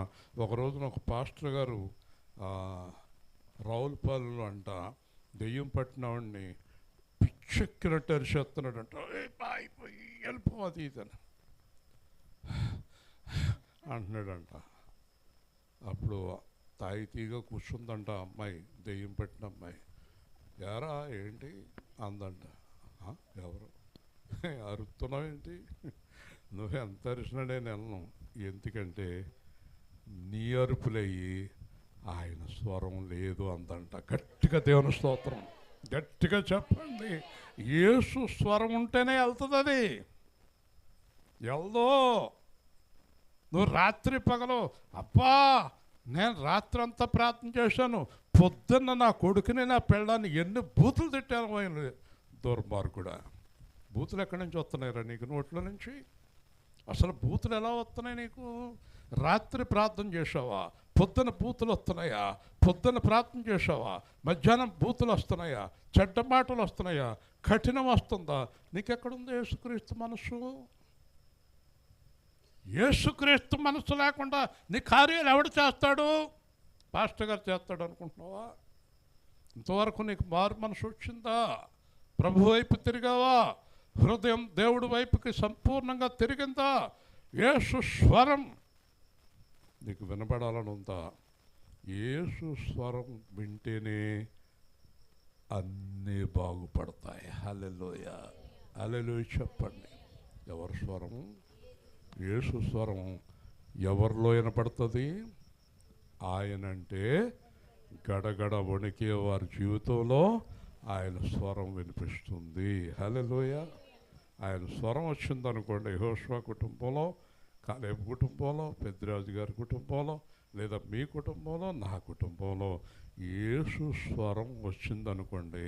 ఒక రోజున ఒక పాస్టర్ గారు రావులపాలెంలో అంట దెయ్యం పట్టినవాడిని పిచ్చెక్కినట్టు అరిచేస్తున్నాడంట. అయిపోయి వెళ్ళిపోవాలి ఇతను అంటున్నాడంట. అప్పుడు తాయితీగా కూర్చుందంట అమ్మాయి, దెయ్యం పట్టిన అమ్మాయి. యారా ఏంటి అందంట. ఎవరు అరుస్తున్నావు ఏంటి? నువ్వు ఎంత అరిచినాడే నేను, ఎందుకంటే నీ అరుపులయ్యి ఆయన స్వరం లేదు అందంట. గట్టిగా దేవుని స్తోత్రం, గట్టిగా చెప్పండి. యేసు స్వరం ఉంటేనే వెళ్తుంది. అది వెళ్దో. నువ్వు రాత్రి పగలు అబ్బా నేను రాత్రి అంతా ప్రార్థన చేశాను, పొద్దున్న నా కొడుకుని నా పెళ్ళాన్ని ఎన్ని బూతులు తిట్టాను ఆయన దుర్మార్గుడా. బూతులు ఎక్కడి నుంచి వస్తున్నాయిరా నీకు నోట్లో నుంచి? అసలు బూతులు ఎలా వస్తున్నాయి నీకు? రాత్రి ప్రార్థన చేసావా? పొద్దున బూతులు వస్తున్నాయా? పొద్దున ప్రార్థన చేసావా? మధ్యాహ్నం బూతులు వస్తున్నాయా? చెడ్డ మాటలు వస్తున్నాయా? కఠినం వస్తుందా? నీకెక్కడుంది యేసుక్రీస్తు మనసు? యేసుక్రీస్తు మనసు లేకుండా నీ కార్యాలు ఎవడు చేస్తాడు? పాస్టర్ గారు చేస్తాడు అనుకుంటున్నావా? ఇంతవరకు నీకు మారు మనసు వచ్చిందా? ప్రభు వైపు తిరిగావా? హృదయం దేవుడి వైపుకి సంపూర్ణంగా తిరిగిందా? యేసు స్వరం నీకు వినపడాలని ఉందా? యేసు స్వరం వింటేనే అన్నీ బాగుపడతాయి. హల్లెలూయా, హల్లెలూయా చెప్పండి. ఎవరి స్వరము? యేసు స్వరం ఎవరిలో వినపడుతుంది? ఆయనంటే గడగడ వణికే వారి జీవితంలో ఆయన స్వరం వినిపిస్తుంది. హల్లెలూయా. ఆయన స్వరం వచ్చిందనుకోండి, యెహోషువ కుటుంబంలో, కాలేబు కుటుంబంలో, పెద్దిరాజు గారి కుటుంబంలో, లేదా మీ కుటుంబంలో, నా కుటుంబంలో యేసు స్వరం వచ్చిందనుకోండి,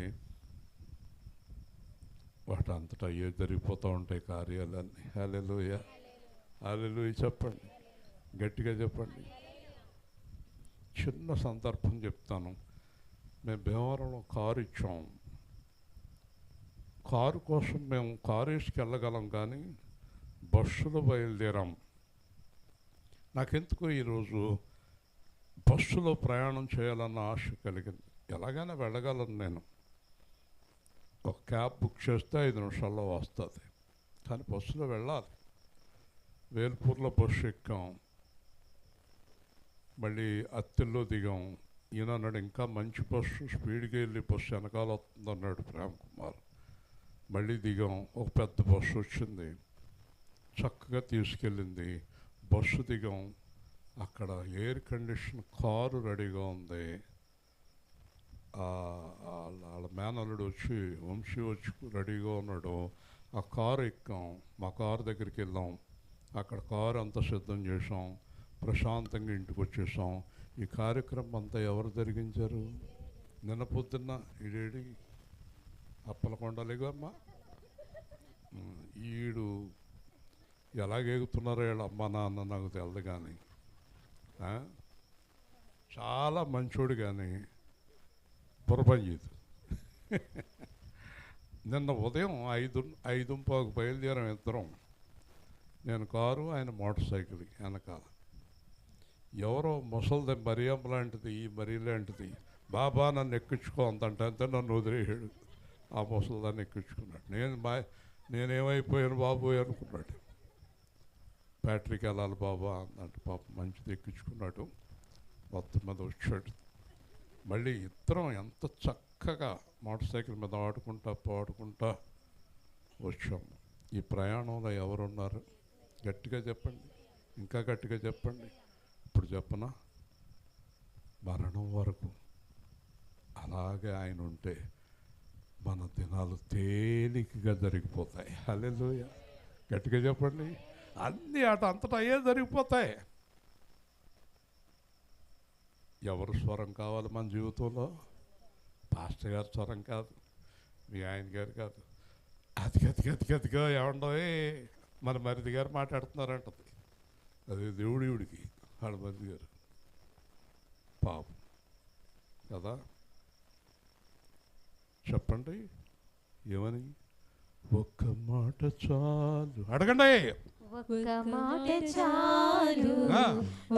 వాటంతటా జరిగిపోతూ ఉంటాయి కార్యాలన్నీ. హల్లెలూయా, హల్లెలూయా చెప్పండి, గట్టిగా చెప్పండి. చిన్న సందర్భం చెప్తాను. మేము భీమవరంలో కారు ఇచ్చాం. కారు కోసం మేము కారు వేసుకెళ్ళగలం కానీ బస్సులో బయలుదేరాం. నాకెందుకో ఈరోజు బస్సులో ప్రయాణం చేయాలన్న ఆశ కలిగింది. ఎలాగైనా వెళ్ళగలను నేను. ఒక క్యాబ్ బుక్ చేస్తే 5 నిమిషాల్లో వస్తుంది, కానీ బస్సులో వెళ్ళాలి. వేల్పూర్లో బస్సు ఎక్కాం, మళ్ళీ అత్తిల్లో దిగాం. ఈయన అన్నాడు ఇంకా మంచి బస్సు, స్పీడ్గా వెళ్ళి బస్సు వెనకాల వస్తుందన్నాడు ప్రేమ్ కుమార్. మళ్ళీ దిగాం. ఒక పెద్ద బస్సు వచ్చింది, చక్కగా తీసుకెళ్ళింది. బస్సు దిగాం, అక్కడ ఎయిర్ కండిషన్ కారు రెడీగా ఉంది. వాళ్ళ మేనల్లుడు వచ్చి, వంశీ వచ్చి రెడీగా ఉన్నాడు. ఆ కారు ఎక్కాం, మా కారు దగ్గరికి వెళ్ళాం. అక్కడ కారు అంతా సిద్ధం చేసాం, ప్రశాంతంగా ఇంటికి వచ్చేసాం. ఈ కార్యక్రమం అంతా ఎవరు జరిగించారు? నిన్న పొద్దున్న ఈడేడి అప్పలకొండలేగా అమ్మా, ఈడు ఎలాగేగుతున్నారో వీళ్ళ అమ్మ నాన్న నాకు తెలియదు, కానీ చాలా మంచోడు, కానీ బుర్రపంజీదు. నిన్న ఉదయం 5:05 బయలుదేరాం ఇద్దరం. నేను కారు, ఆయన మోటార్ సైకిల్ వెనకాల. ఎవరో ముసలిది మరియమ్మ లాంటిది, మరీ లాంటిది, బాబా నన్ను ఎక్కించుకో అంతంటే నన్ను వదిలేయాడు. ఆ ముసలిదాన్ని ఎక్కించుకున్నాడు. నేనేమైపోయాను బాబు అనుకున్నాడు. ఫ్యాక్టరీకి వెళ్ళాలి బాబా అంటే పాప మంచిది ఎక్కించుకున్నాడు. మొత్తం మీద వచ్చాడు. మళ్ళీ ఇద్దరం ఎంత చక్కగా మోటార్ సైకిల్ మీద పాడుకుంటా వచ్చాము. ఈ ప్రయాణంలో ఎవరున్నారు? గట్టిగా చెప్పండి, ఇంకా గట్టిగా చెప్పండి. ఇప్పుడు చెప్పనా? మరణం వరకు అలాగే ఆయన ఉంటే మన దినాలు తేలికగా జరిగిపోతాయి. హల్లెలూయా, గట్టిగా చెప్పండి. అన్నీ అంతటా అయ్యే జరిగిపోతాయి. ఎవరు స్వరం కావాలి మన జీవితంలో? పాస్టర్ గారి స్వరం కాదు, మీ ఆయన గారు కాదు. అతిగా ఏమండవే మన మరిది గారు మాట్లాడుతున్నారంటది. అది దేవుడికి వాళ్ళ మరిది గారు పాపం కదా. చెప్పండి ఏమని? ఒక్క మాట చాలు. అడగండి. ఒక్క మాట చాలు,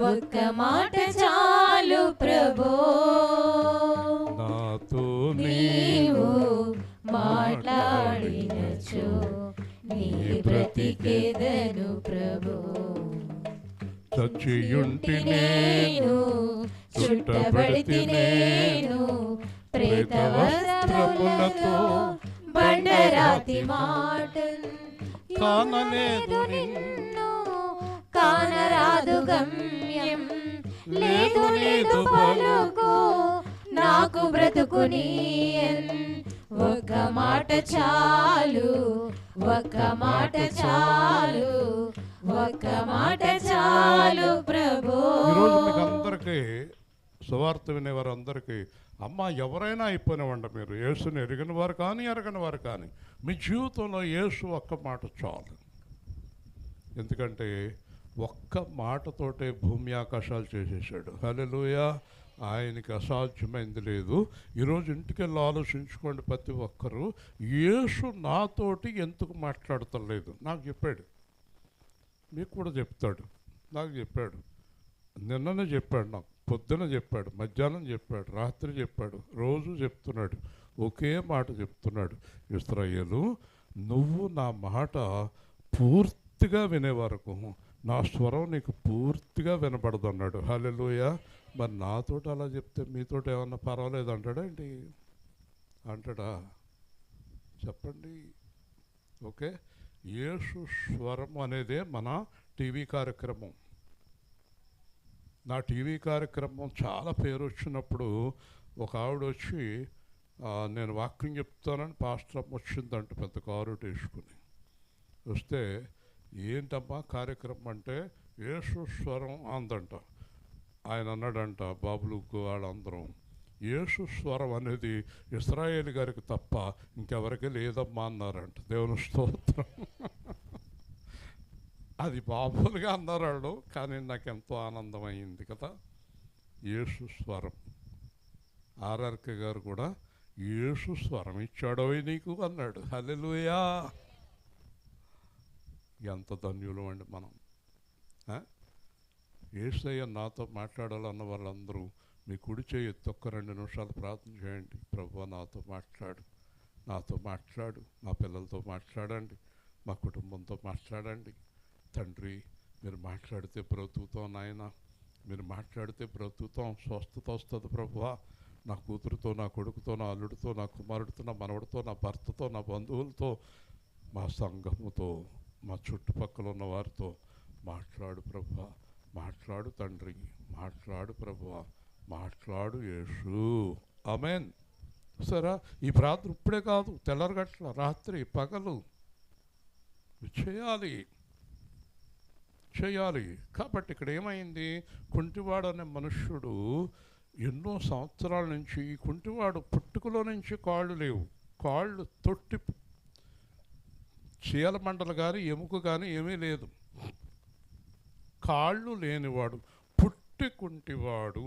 ఒక్క మాట చాలు ప్రభు, నాతో నీవు మాట్లాడినచో నీ బ్రతికెదను ప్రభు. చచ్చియుంటి నేను చుట్టబడితి నేను ప్రేత వస్త్రములతో బండరాతి మాటలు కానలేదు నిన్ను కానరాదు గమ్యం లేదు లేదు పలుకు నాకు బ్రతుకునీయన్. ఒక్క మాట చాలు, ఒక్క మాట చాలు, ఒక్క మాట చాలు ప్రభు. ఈరోజు మీకు అందరికీ సువార్త వినేవారు అందరికీ, అమ్మ ఎవరైనా అయిపోయినవ్వండి, మీరు యేసుని ఎరిగిన వారు కానీ ఎరగని వారు కానీ మీ జీవితంలో యేసు ఒక్క మాట చాలు. ఎందుకంటే ఒక్క మాటతోటే భూమి ఆకాశాలు చేసేసాడు. హల్లెలూయా. ఆయనకి అసాధ్యమైంది లేదు. ఈరోజు ఇంటికి వెళ్ళి ఆలోచించుకోండి ప్రతి ఒక్కరూ, యేసు నాతోటి ఎందుకు మాట్లాడతలేదు? నాకు చెప్పాడు, మీకు కూడా చెప్తాడు. నాకు చెప్పాడు, నిన్ననే చెప్పాడు, నాకు పొద్దున చెప్పాడు, మధ్యాహ్నం చెప్పాడు, రాత్రి చెప్పాడు, రోజు చెప్తున్నాడు. ఒకే మాట చెప్తున్నాడు, ఇశ్రాయేలు నువ్వు నా మాట పూర్తిగా వినే వరకు నా స్వరం నీకు పూర్తిగా వినపడదు అన్నాడు. హల్లెలూయా. మరి నాతోటి అలా చెప్తే మీతోటి ఏమన్నా పర్వాలేదు అంటాడా ఏంటి? అంటాడా? చెప్పండి. ఓకే, యేసు స్వరం అనేదే మన టీవీ కార్యక్రమం. నా టీవీ కార్యక్రమం చాలా పేరు వచ్చినప్పుడు ఒక ఆవిడ వచ్చి, నేను వాక్యం చెప్తానని పాస్టర్ అమ్మ వచ్చిందంట, పెద్ద కారు వేసుకుని వస్తే, ఏంటమ్మా కార్యక్రమం అంటే యేసు స్వరం అందంట. ఆయన అన్నాడంట, బాబులకు వాళ్ళందరం, యేసు స్వరం అనేది ఇశ్రాయేలు గారికి తప్ప ఇంకెవరికి లేదమ్మా అన్నారంట. దేవుని స్తోత్రం. అది బాబులుగా అన్నారు వాళ్ళు, కానీ నాకు ఎంతో ఆనందమైంది కదా. యేసు స్వరం. ఆర్ఆర్కే గారు కూడా యేసు స్వరం ఇచ్చాడో నీకు అన్నాడు. హల్లెలూయా. ఎంత ధన్యులు అండి మనం. యేసయ్య నాతో మాట్లాడాలన్న వాళ్ళందరూ మీ కుడి చేయి ఎత్తి ఒక్క 2 నిమిషాలు ప్రార్థన చేయండి. ప్రభువా నాతో మాట్లాడు, నాతో మాట్లాడు, మా పిల్లలతో మాట్లాడండి, మా కుటుంబంతో మాట్లాడండి. తండ్రి మీరు మాట్లాడితే బ్రతుకుతాం నాయన, మీరు మాట్లాడితే బ్రతుకుతాం, స్వస్థత వస్తుంది ప్రభువా. నా కూతురుతో, నా కొడుకుతో, నా అల్లుడితో, నా కుమారుడితో, నా మనవడితో, నా భర్తతో, నా బంధువులతో, మా సంఘముతో, మా చుట్టుపక్కల ఉన్న వారితో మాట్లాడు ప్రభువా. మాట్లాడు తండ్రి, మాట్లాడు ప్రభువా, మాట్లాడు యేసు. ఆమేన్. సరే, ఈ ప్రార్థన ఇప్పుడే కాదు, తెల్లరగట్ల రాత్రి పగలు చేయాలి. కాబట్టి ఇక్కడ ఏమైంది, కుంటివాడు అనే మనుష్యుడు ఎన్నో సంవత్సరాల నుంచి, ఈ కుంటివాడు పుట్టుకలో నుంచి కాళ్ళు లేవు, కాళ్ళు తొట్టి చీల మండలు కానీ ఎముక కానీ ఏమీ లేదు, కాళ్ళు లేనివాడు, పుట్టి కుంటివాడు.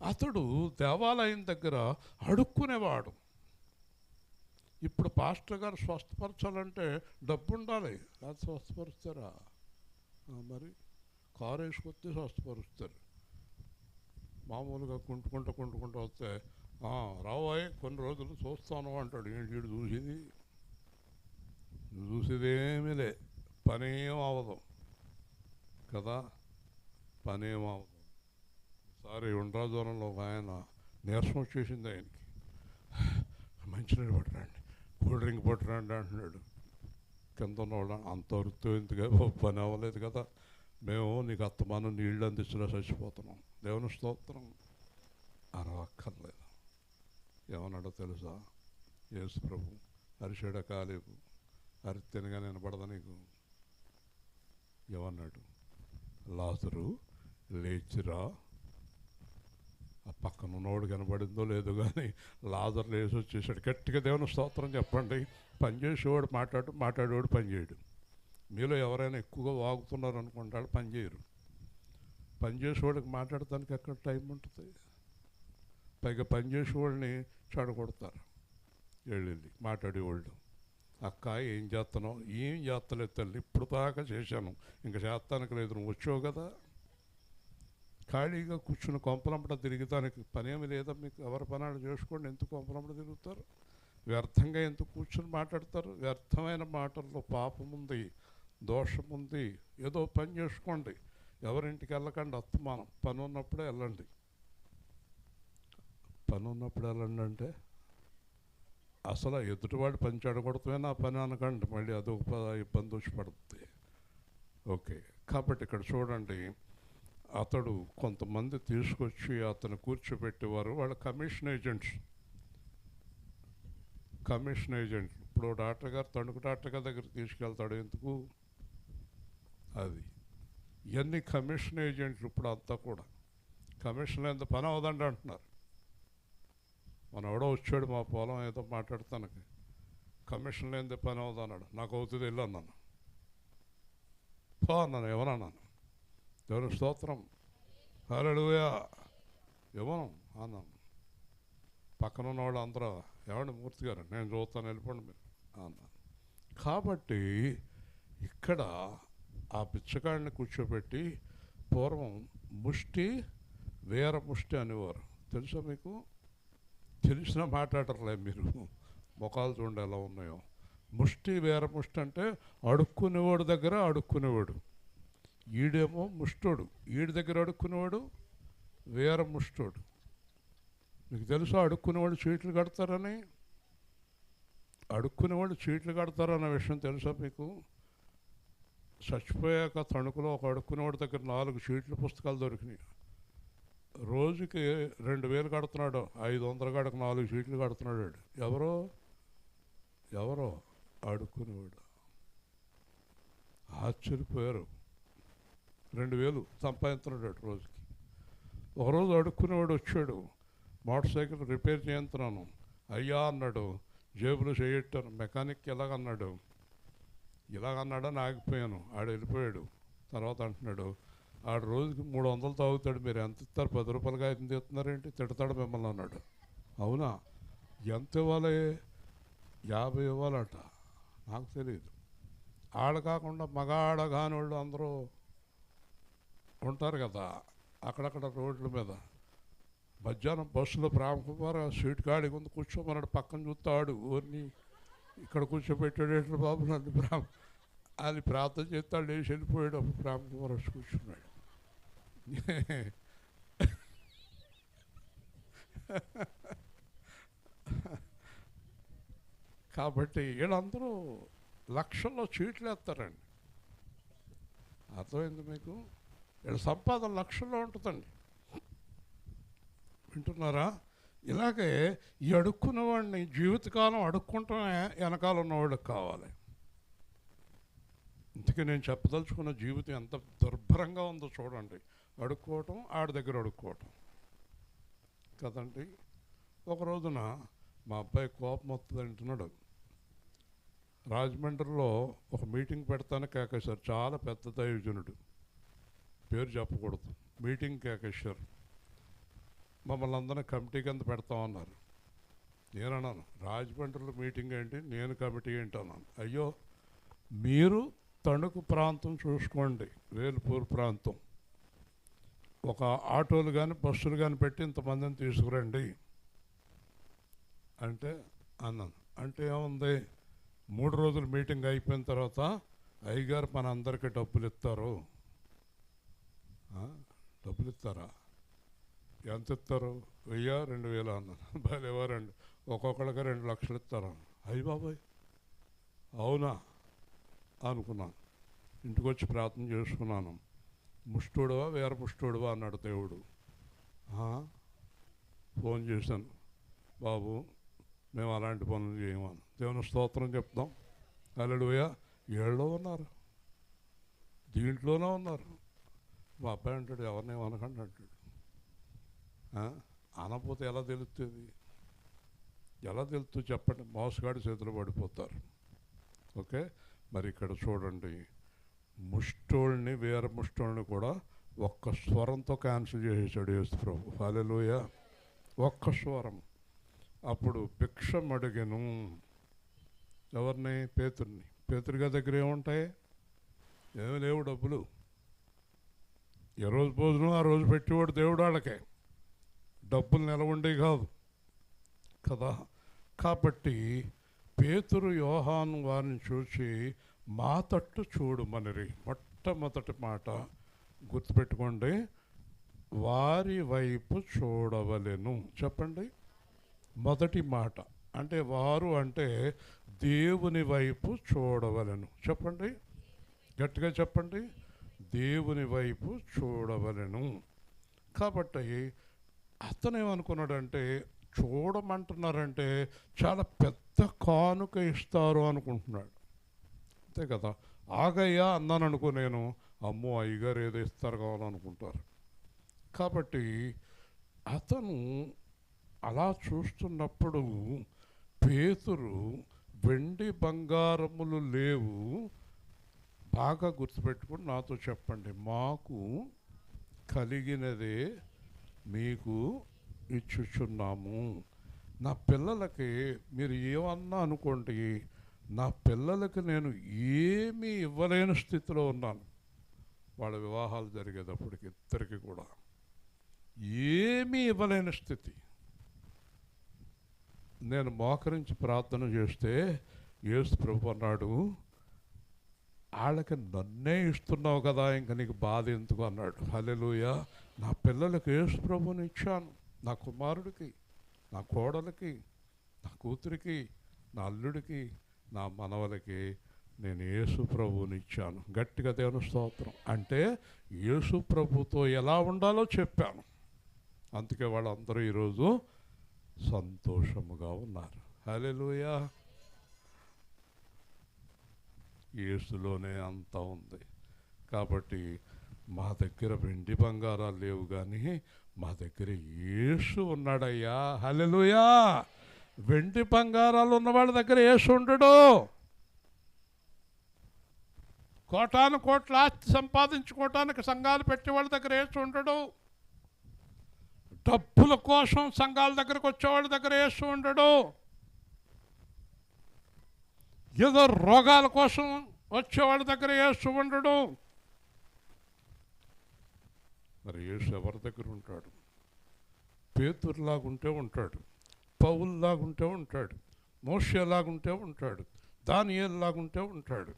అతడు దేవాలయం దగ్గర అడుక్కునేవాడు. ఇప్పుడు పాస్టర్ గారు స్వస్థపరచాలంటే డబ్బు ఉండాలి, అది స్వస్థపరుస్తారా? మరి కారు వేసుకొస్తే స్వస్థపరుస్తారు. మామూలుగా కుంటుకుంటూ వస్తే రావాయి కొన్ని రోజులు చూస్తాను అంటాడు. ఏంటి చూసేదేమీ లే, పనేం అవ్వదు కదా, పనేం అవ్వదు. ఒకసారి ఉండ్రాజవరంలో ఒక ఆయన నీరసం వచ్చేసింది ఆయనకి. మంచినీళ్ళు పట్టరండి, కూల్ డ్రింక్ పట్టరండి అంటున్నాడు. కింద ఉన్నవాళ్ళ అంత వృత్తి ఎందుకు, పని అవ్వలేదు కదా, మేము నీకు అత్తమానం నీళ్ళు అందించినా చచ్చిపోతున్నాం. దేవుని స్తోత్రం. అరవక్కర్లేదు. ఏమన్నాడో తెలుసా యేసు ప్రభు? అరిషేడ కాలేపు, అరితెనగా వినపడదా నీకు? ఏమన్నాడు? లాజరు లేచిరా. ఆ పక్కన ఉన్నవాడు కనబడిందో లేదో కానీ లాజరు లేచి వచ్చేసాడు. గట్టిగా దేవుని స్తోత్రం చెప్పండి. పనిచేసేవాడు మాట్లాడేవాడు పనిచేయడు. మీలో ఎవరైనా ఎక్కువగా వాగుతున్నారు అనుకుంటాడు, పనిచేయరు. పనిచేసేవాడికి మాట్లాడటానికి ఎక్కడ టైం ఉంటుంది? పైగా పనిచేసేవాడిని చెడగొడతారు వెళ్ళి మాట్లాడేవాళ్ళు. అక్క ఏం చేస్తున్నావు? ఏం చేస్తలేదు తల్లి, ఇప్పుడు దాకా చేశాను, ఇంకా చేస్తానికి లేదు, నువ్వు వచ్చావు కదా. ఖాళీగా కూర్చుని కొంపలంపట తిరిగితానికి పనేమి లేదా మీకు? ఎవరి పనాలు చేసుకోండి. ఎందుకు కొంపలంపట తిరుగుతారు? వ్యర్థంగా ఎందుకు కూర్చుని మాట్లాడతారు? వ్యర్థమైన మాటల్లో పాపం ఉంది, దోషం ఉంది. ఏదో పని చేసుకోండి, ఎవరింటికి వెళ్ళకండి. అస్తమానం పని ఉన్నప్పుడే వెళ్ళండి. పని ఉన్నప్పుడు వెళ్ళండి అంటే అసలు ఎదుటివాడు పని చెడగొడతామే నా పని అనకండి, మళ్ళీ అదొక ఇబ్బంది వచ్చి పడుతుంది. ఓకే, కాబట్టి ఇక్కడ చూడండి, అతడు కొంతమంది తీసుకొచ్చి అతను కూర్చోబెట్టేవారు. వాళ్ళ కమిషన్ ఏజెంట్స్. ఇప్పుడు డాక్టర్ గారు తణుకు డాక్టర్ గారి దగ్గర తీసుకెళ్తాడు ఎందుకు? అది ఇవన్నీ కమిషన్ ఏజెంట్లు ఇప్పుడు అంతా కూడా. కమిషన్ ఎంత పని అవదండి అంటున్నారు. మన ఎవడో వచ్చాడు మా పొలం ఏదో మాట్లాడతానికి, కమిషన్ లేనిదే పని అవుదన్నాడు. నాకు అవుతుంది వెళ్ళు అన్నాను. పో అన్నాను. ఏమన్నాను? దేవుని స్తోత్రం, హల్లెలూయా, ఇవ్వను అన్నాను. పక్కన ఉన్న వాళ్ళు అందరూ ఏమండి మూర్తి గారు నేను చూస్తాను వెళ్ళిపోండి మీరు అన్నాను. కాబట్టి ఇక్కడ ఆ పిచ్చకాడిని కూర్చోబెట్టి పూర్వం ముష్టి వేర ముష్టి అనేవారు. తెలుసా మీకు? తెలిసిన మాట్లాడరులే మీరు, ముఖాలు చూడండి ఎలా ఉన్నాయో. ముష్టి వేర ముష్టి అంటే అడుక్కునేవాడు దగ్గర అడుక్కునేవాడు. ఈడేమో ముష్టోడు, ఈడి దగ్గర అడుక్కునేవాడు వేర ముష్టోడు. మీకు తెలుసా అడుక్కునేవాడు చీట్లు కడతారని? అడుక్కునేవాడు చీట్లు కడతారన్న విషయం తెలుసా మీకు? చచ్చిపోయాక తణుకులో ఒక అడుక్కునేవాడి దగ్గర 4 చీట్ల పుస్తకాలు దొరికినాయి. రోజుకి 2000 కడుతున్నాడు, 500 కాడకు 4 చీట్లు కడుతున్నాడు. ఎవరో అడుక్కునేవాడు. ఆశ్చర్యపోయారు. 2000 సంపాదించున్నాడు రోజుకి. ఒకరోజు అడుక్కునేవాడు వచ్చాడు, మోటార్ సైకిల్ రిపేర్ చేయించున్నాను. అయ్యా అన్నాడు, జేబులో చేయట్టాను. మెకానిక్ ఇలాగన్నాడు, ఇలాగన్నాడని ఆగిపోయాను. ఆడు వెళ్ళిపోయాడు. తర్వాత అంటున్నాడు, ఆడు రోజుకి 300 తాగుతాడు, మీరు ఎంత ఇస్తారు? 10 రూపాయలుగా ఎంత ఇస్తున్నారేంటి? తిడతాడు మిమ్మల్ని అన్నాడు. అవునా? ఎంత ఇవ్వాలి? 50 ఇవ్వాలట. నాకు తెలియదు. ఆడ కాకుండా మగాడ కానివాళ్ళు అందరూ ఉంటారు కదా అక్కడక్కడ రోడ్ల మీద. మధ్యాహ్నం బస్సులో రామకుమార్ సీట్ ఖాళీ ఉంది కూర్చోమన్నాడు. పక్కన చూస్తాడు, ఊరిని ఇక్కడ కూర్చోబెట్టాడు బాబు నన్ను అది ప్రార్థన చేస్తాడు. లేచి వెళ్ళిపోయాడు. అప్పుడు రామకుమార్ వచ్చి కూర్చున్నాడు. కాబట్టి వీళ్ళందరూ లక్షల్లో చీట్లు వేస్తారండి. అర్థమైంది మీకు? వీళ్ళ సంపాదన లక్షల్లో ఉంటుందండి. వింటున్నారా? ఇలాగే ఈ అడుక్కున్న వాడిని జీవితకాలం అడుక్కుంటూనే వెనకాల ఉన్నవాళ్ళకి కావాలి. ఇందుకే నేను చెప్పదలుచుకున్న జీవితం ఎంత దుర్భరంగా ఉందో చూడండి. అడుక్కోవటం, ఆడి దగ్గర అడుక్కోవటం కదండి. ఒక రోజున మా అబ్బాయి కోపం వస్తుంది అంటున్నాడు. రాజమండ్రిలో ఒక మీటింగ్ పెడతాను కేకేశారు. చాలా పెద్ద దైవజనుడు, పేరు చెప్పకూడదు. మీటింగ్ కేకేశారు. మమ్మల్ని అందరినీ కమిటీ కింద పెడతామన్నారు. నేనన్నాను, రాజమండ్రిలో మీటింగ్ ఏంటి, నేను కమిటీ ఏంటి అన్నాను. అయ్యో, మీరు తణుకు ప్రాంతం చూసుకోండి, వేలుపూర్ ప్రాంతం, ఒక ఆటోలు కానీ బస్సులు కానీ పెట్టి ఇంతమందిని తీసుకురండి అంటే అన్నాను. అంటే ఏముంది, 3 రోజులు మీటింగ్ అయిపోయిన తర్వాత అయ్యగారు మన అందరికీ డబ్బులు ఇస్తారు. డబ్బులు ఇస్తారా? ఎంత ఇస్తారు? 1000, 2000 అన్నాను. భలేవారండి, ఒక్కొక్కడికి 2 లక్షలు ఇస్తారు. అయ్యి బాబాయ్, అవునా అనుకున్నాను. ఇంటికి వచ్చి ప్రార్థన చేసుకున్నాను. ముష్టోడువా వేర ముష్టోడువా అన్నాడు దేవుడు. ఫోన్ చేశాను, బాబు మేము అలాంటి పనులు చేయమని. దేవుని స్తోత్రం చెప్తాం. హల్లెలూయా. ఏళ్ళలో ఉన్నారు, దీంట్లోనే ఉన్నారు. మా అబ్బాయి అంటాడు, ఎవరినేమనకండి అంటాడు. అనకపోతే ఎలా తెలుస్తుంది? ఎలా తెలుస్తుంది చెప్పండి? మోసగాడి చేతులు పడిపోతారు. ఓకే, మరి ఇక్కడ చూడండి, ముష్టోళ్ళని వేరే ముష్టోళ్ళని కూడా ఒక్క స్వరంతో క్యాన్సిల్ చేసేసాడు యేసు ప్రభు. హల్లెలూయా. ఒక్క స్వరం. అప్పుడు భిక్షం అడిగెను. ఎవరిని? పేతుర్ని. పేతురుగా దగ్గర ఏముంటాయి? ఏమి లేవు డబ్బులు. ఏ రోజు భోజనం ఆ రోజు పెట్టేవాడు దేవుడు వాళ్ళకే. డబ్బులు నిలవండేవి కాదు కదా. కాబట్టి పేతురు యోహాను వారిని చూసి మా తట్టు చూడమనిరి. మొట్టమొదటి మాట గుర్తుపెట్టుకోండి, వారి వైపు చూడవలెను. చెప్పండి, మొదటి మాట. అంటే వారు అంటే దేవుని వైపు చూడవలెను. చెప్పండి, గట్టిగా చెప్పండి, దేవుని వైపు చూడవలెను. కాబట్టి అతను ఏమనుకున్నాడంటే, చూడమంటున్నారంటే చాలా పెద్ద కానుక ఇస్తారు అనుకుంటున్నాడు. అంతే కదా. ఆగయ్యా అన్నాను అనుకో నేను, అమ్మో అయ్యగారు ఏదో ఇస్తారు కావాలనుకుంటారు. కాబట్టి అతను అలా చూస్తున్నప్పుడు పేతురు వెండి బంగారములు లేవు, బాగా గుర్తుపెట్టుకుని నాతో చెప్పండి, మాకు కలిగినదే మీకు ఇచ్చుచున్నాము. నా పిల్లలకి మీరు ఏమన్నా అనుకోండి, నా పిల్లలకి నేను ఏమీ ఇవ్వలేని స్థితిలో ఉన్నాను. వాళ్ళ వివాహాలు జరిగేటప్పటికి ఇద్దరికి కూడా ఏమీ ఇవ్వలేని స్థితి. నేను మోకరించి ప్రార్థన చేస్తే యేసు ప్రభు అన్నాడు, వాళ్ళకి నన్నే ఇస్తున్నావు కదా, ఇంక నీకు బాధ ఎందుకు అన్నాడు. హల్లెలూయా. నా పిల్లలకి యేసు ప్రభుని ఇచ్చాను, నా కుమారుడికి, నా కోడలికి, నా కూతురికి, నా అల్లుడికి, నా మనవలకి నేను యేసు ప్రభువుని ఇచ్చాను. గట్టిగా దేవుని స్తోత్రం. అంటే యేసు ప్రభుతో ఎలా ఉండాలో చెప్పాను. అందుకే వాళ్ళందరూ ఈరోజు సంతోషముగా ఉన్నారు. హల్లెలూయా. యేసులోనే అంతా ఉంది. కాబట్టి మా దగ్గర వెండి బంగారాలు లేవు, కానీ మా దగ్గర యేసు ఉన్నాడయ్యా. హల్లెలూయా. వెండి బంగారాలు ఉన్న వాళ్ళ దగ్గర యేసు ఉండడు. కోటాను కోట్ల ఆస్తి సంపాదించుకోవటానికి సంఘాలు పెట్టే వాళ్ళ దగ్గర యేసు ఉండడు. డబ్బుల కోసం సంఘాల దగ్గరకు వచ్చేవాళ్ళ దగ్గర యేసు ఉండడు. ఏదో రోగాల కోసం వచ్చేవాళ్ళ దగ్గర యేసు ఉండడు. మరి యేసు ఎవరి దగ్గర ఉంటాడు? పేతురులాగుంటే ఉంటాడు, పౌలులాగుంటే ఉంటాడు, మోషేలాగుంటే ఉంటాడు, దానియేలులాగుంటే ఉంటాడు.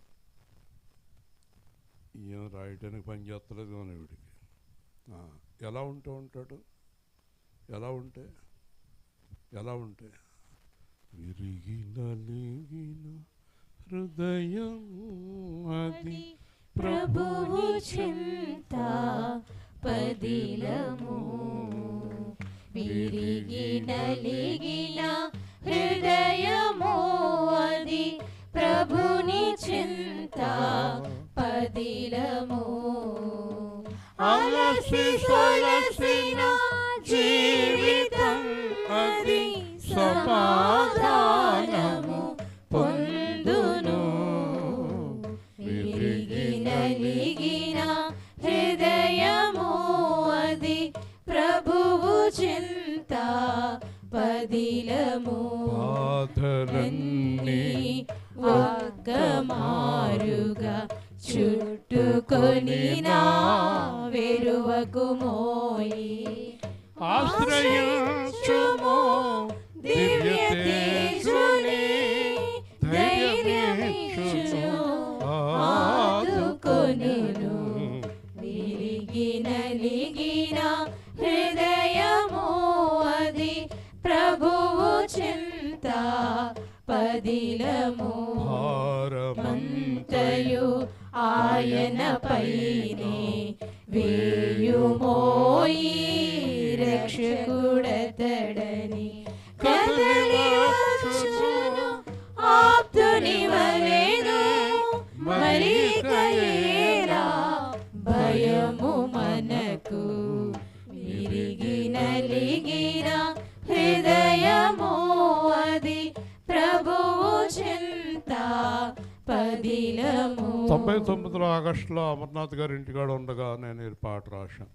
ఏం రాయటానికి పని చేస్తలేదు అని వీడికి. ఎలా ఉంటూ ఉంటాడు? ఎలా ఉంటే విరిగి నలిగిన హృదయం అది ప్రభువు చింత పదిలము, విరిగి నలిగిన హృదయము అది ప్రభుని చింత పదిలము. అలసి సొలసిన జీవితం అది సమాధానము పొందును. విరిగి నలిగిన హృదయము అది ప్రభువు చింత పదిలము. బాధలన్నీ ఒక్కమారుగా చుట్టుకొని నా వెరువకు మోయి ఆశ్రయించుము దివ్య తేజుని ధైర్యమిచ్చు ఆదుకొనును. విరిగి నలిగిన హృదయము అది ప్రభువు చింత పదిలము. మంతయు ఆయన పైనే వేయుమోయి రక్షకుడతడని కదలి వచ్చును ఆప్తుని వలెను. మరి కయేలా భయము మనకు, విరిగి నలిగిన హృదయము అది ప్రభువు చింత పదిలము. 99 ఆగస్టులో అమర్నాథ్ గారి ఇంటికాడ ఉండగా నేను ఈ పాట రాశాను.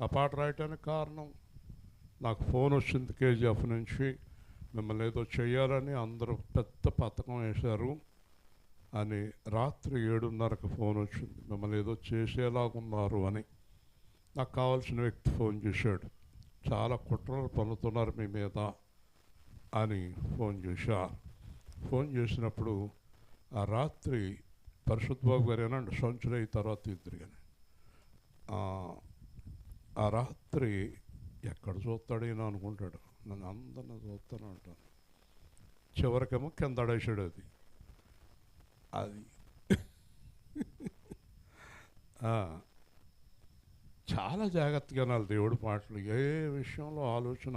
ఆ పాట రాయటానికి కారణం, నాకు ఫోన్ వచ్చింది కేజీఎఫ్ నుంచి, మిమ్మల్ని ఏదో చేయాలని అందరూ పెద్ద పథకం వేశారు అని. రాత్రి 7:30కి ఫోన్ వచ్చింది, మిమ్మల్ని ఏదో చేసేలాగున్నారు అని. నాకు కావాల్సిన వ్యక్తి ఫోన్ చేశాడు, చాలా కుట్రలు పన్నుతున్నారు మీ మీద అని ఫోన్ చేశారు. ఫోన్ చేసినప్పుడు ఆ రాత్రి పరిశుద్ధ బాబు గారు ఏనండి సంచులు అయిన తర్వాత ఇద్దరు కానీ ఆ రాత్రి ఎక్కడ చూస్తాడేనో అనుకుంటాడు, నన్ను అందరిని చూస్తాను అంటాను. చివరికేమో కింద అడేసాడు. అది చాలా జాగ్రత్తగా వినాలి దేవుడి పాటలు. ఏ విషయంలో ఆలోచన,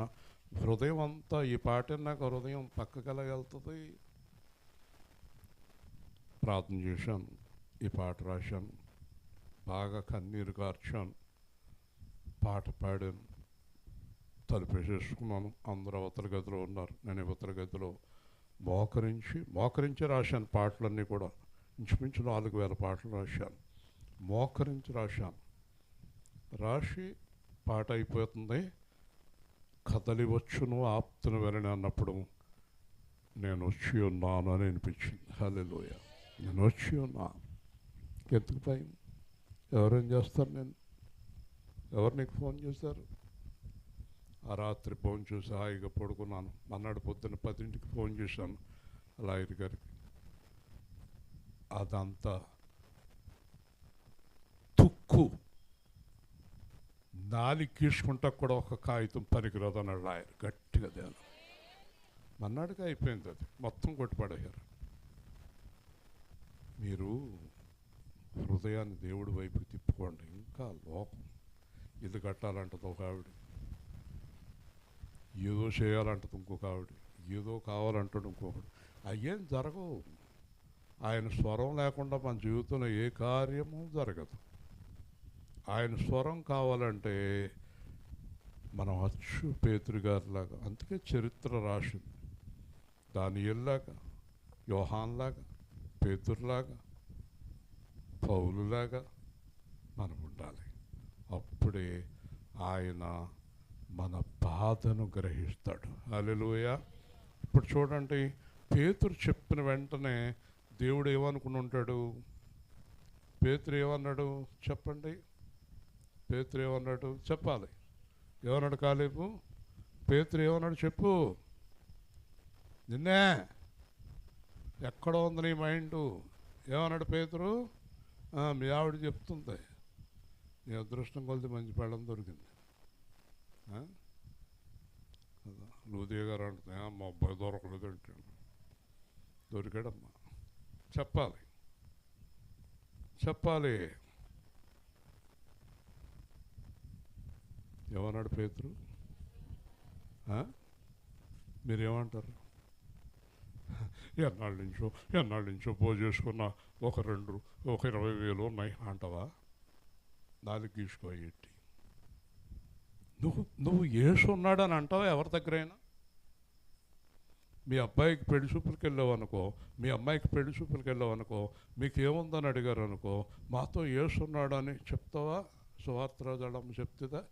హృదయం అంతా ఈ పాట నాకు హృదయం పక్కకెళ్ళగలుగుతుంది. ప్రార్థన చేశాను, ఈ పాట రాశాను, బాగా కన్నీరు కార్చాను. పాట పాడాను, తలుపేసేసుకున్నాను. అందరూ అవతల గదిలో ఉన్నారు, నేను ఇవతల గదిలో మోకరించి రాశాను. పాటలన్నీ కూడా ఇంచుమించు 4000 పాటలు రాశాను. మోకరించి రాసి పాట అయిపోతుంది. కదలి వచ్చును ఆప్తును వెళ్ళని అన్నప్పుడు నేను వచ్చి ఉన్నాను అని అనిపించింది. హల్లెలూయా, నేను వచ్చి ఉన్నా. ఎందుకు భయం? ఎవరేం చేస్తారు? ఎవరు నీకు ఫోన్ చేశారు? ఆ రాత్రి ఫోన్ చూసి హాయిగా పడుకున్నాను. మన్నాడు పొద్దున్న 10ంటికి ఫోన్ చేశాను లాయర్ గారికి. అదంతా తుక్కు, నాలి గీసుకుంటా కూడా ఒక కాగితం పనికిరాదు అన్నాడు లాయర్ గట్టిగా. ధ్యానం మన్నాడుగా అయిపోయింది, అది మొత్తం కొట్టిపడేశారు. మీరు హృదయాన్ని దేవుడి వైపు తిప్పుకోండి. ఇంకా లోకం ఇల్లు కట్టాలంటది ఒక ఆవిడ, ఏదో చేయాలంటది ఇంకొక ఆవిడ, ఏదో కావాలంటాడు ఇంకొకడు. అయ్యేం జరగవు. ఆయన స్వరం లేకుండా మన జీవితంలో ఏ కార్యము జరగదు. ఆయన స్వరం కావాలంటే మనం అచ్చు పేతురు గారిలాగా, అందుకే చరిత్ర రాసింది. దానియేలులాగా, యోహాన్లాగా, పేతురులాగా, పౌలులాగా మనం ఉండాలి. అప్పుడే ఆయన మన బాధను గ్రహిస్తాడు. హల్లెలూయా. ఇప్పుడు చూడండి, పేతురు చెప్పిన వెంటనే దేవుడు ఏమనుకుని ఉంటాడు? పేతురు ఏమన్నాడు చెప్పండి? పేతురు ఏమన్నాడు చెప్పాలి. ఏమన్నాడు కాలేబు? పేతురు ఏమన్నాడు చెప్పు. నిన్నే ఎక్కడ ఉంది నీ మైండు? ఏమన్నాడు పేతురు? మీ ఆవిడ చెప్తుంది, నీ అదృష్టం కొలిది మంచి పెళ్ళం దొరికింది. లూదియ గారు అంటుంది, మా అబ్బాయి దొరకలేదు అంటే. దొరికాడమ్మా. చెప్పాలి. ఏమన్నాడు పేతురు? మీరేమంటారు? ఎన్నాళ్ళ నుంచో పోజు చేసుకున్న ఒక 20,000 ఉన్నాయి అంటవా? నాలుగు గీసుకోయేటి. నువ్వు యేసు ఉన్నాడని అంటావా ఎవరి దగ్గరైనా? మీ అబ్బాయికి పెళ్లి చూపులకు వెళ్ళావనుకో, మీ అమ్మాయికి పెళ్లి చూపులకు వెళ్ళావనుకో, మీకు ఏముందని అడిగారు అనుకో, మాతో యేసు ఉన్నాడని చెప్తావా? సువార్తరాజాడమ్మ చెప్తుందా?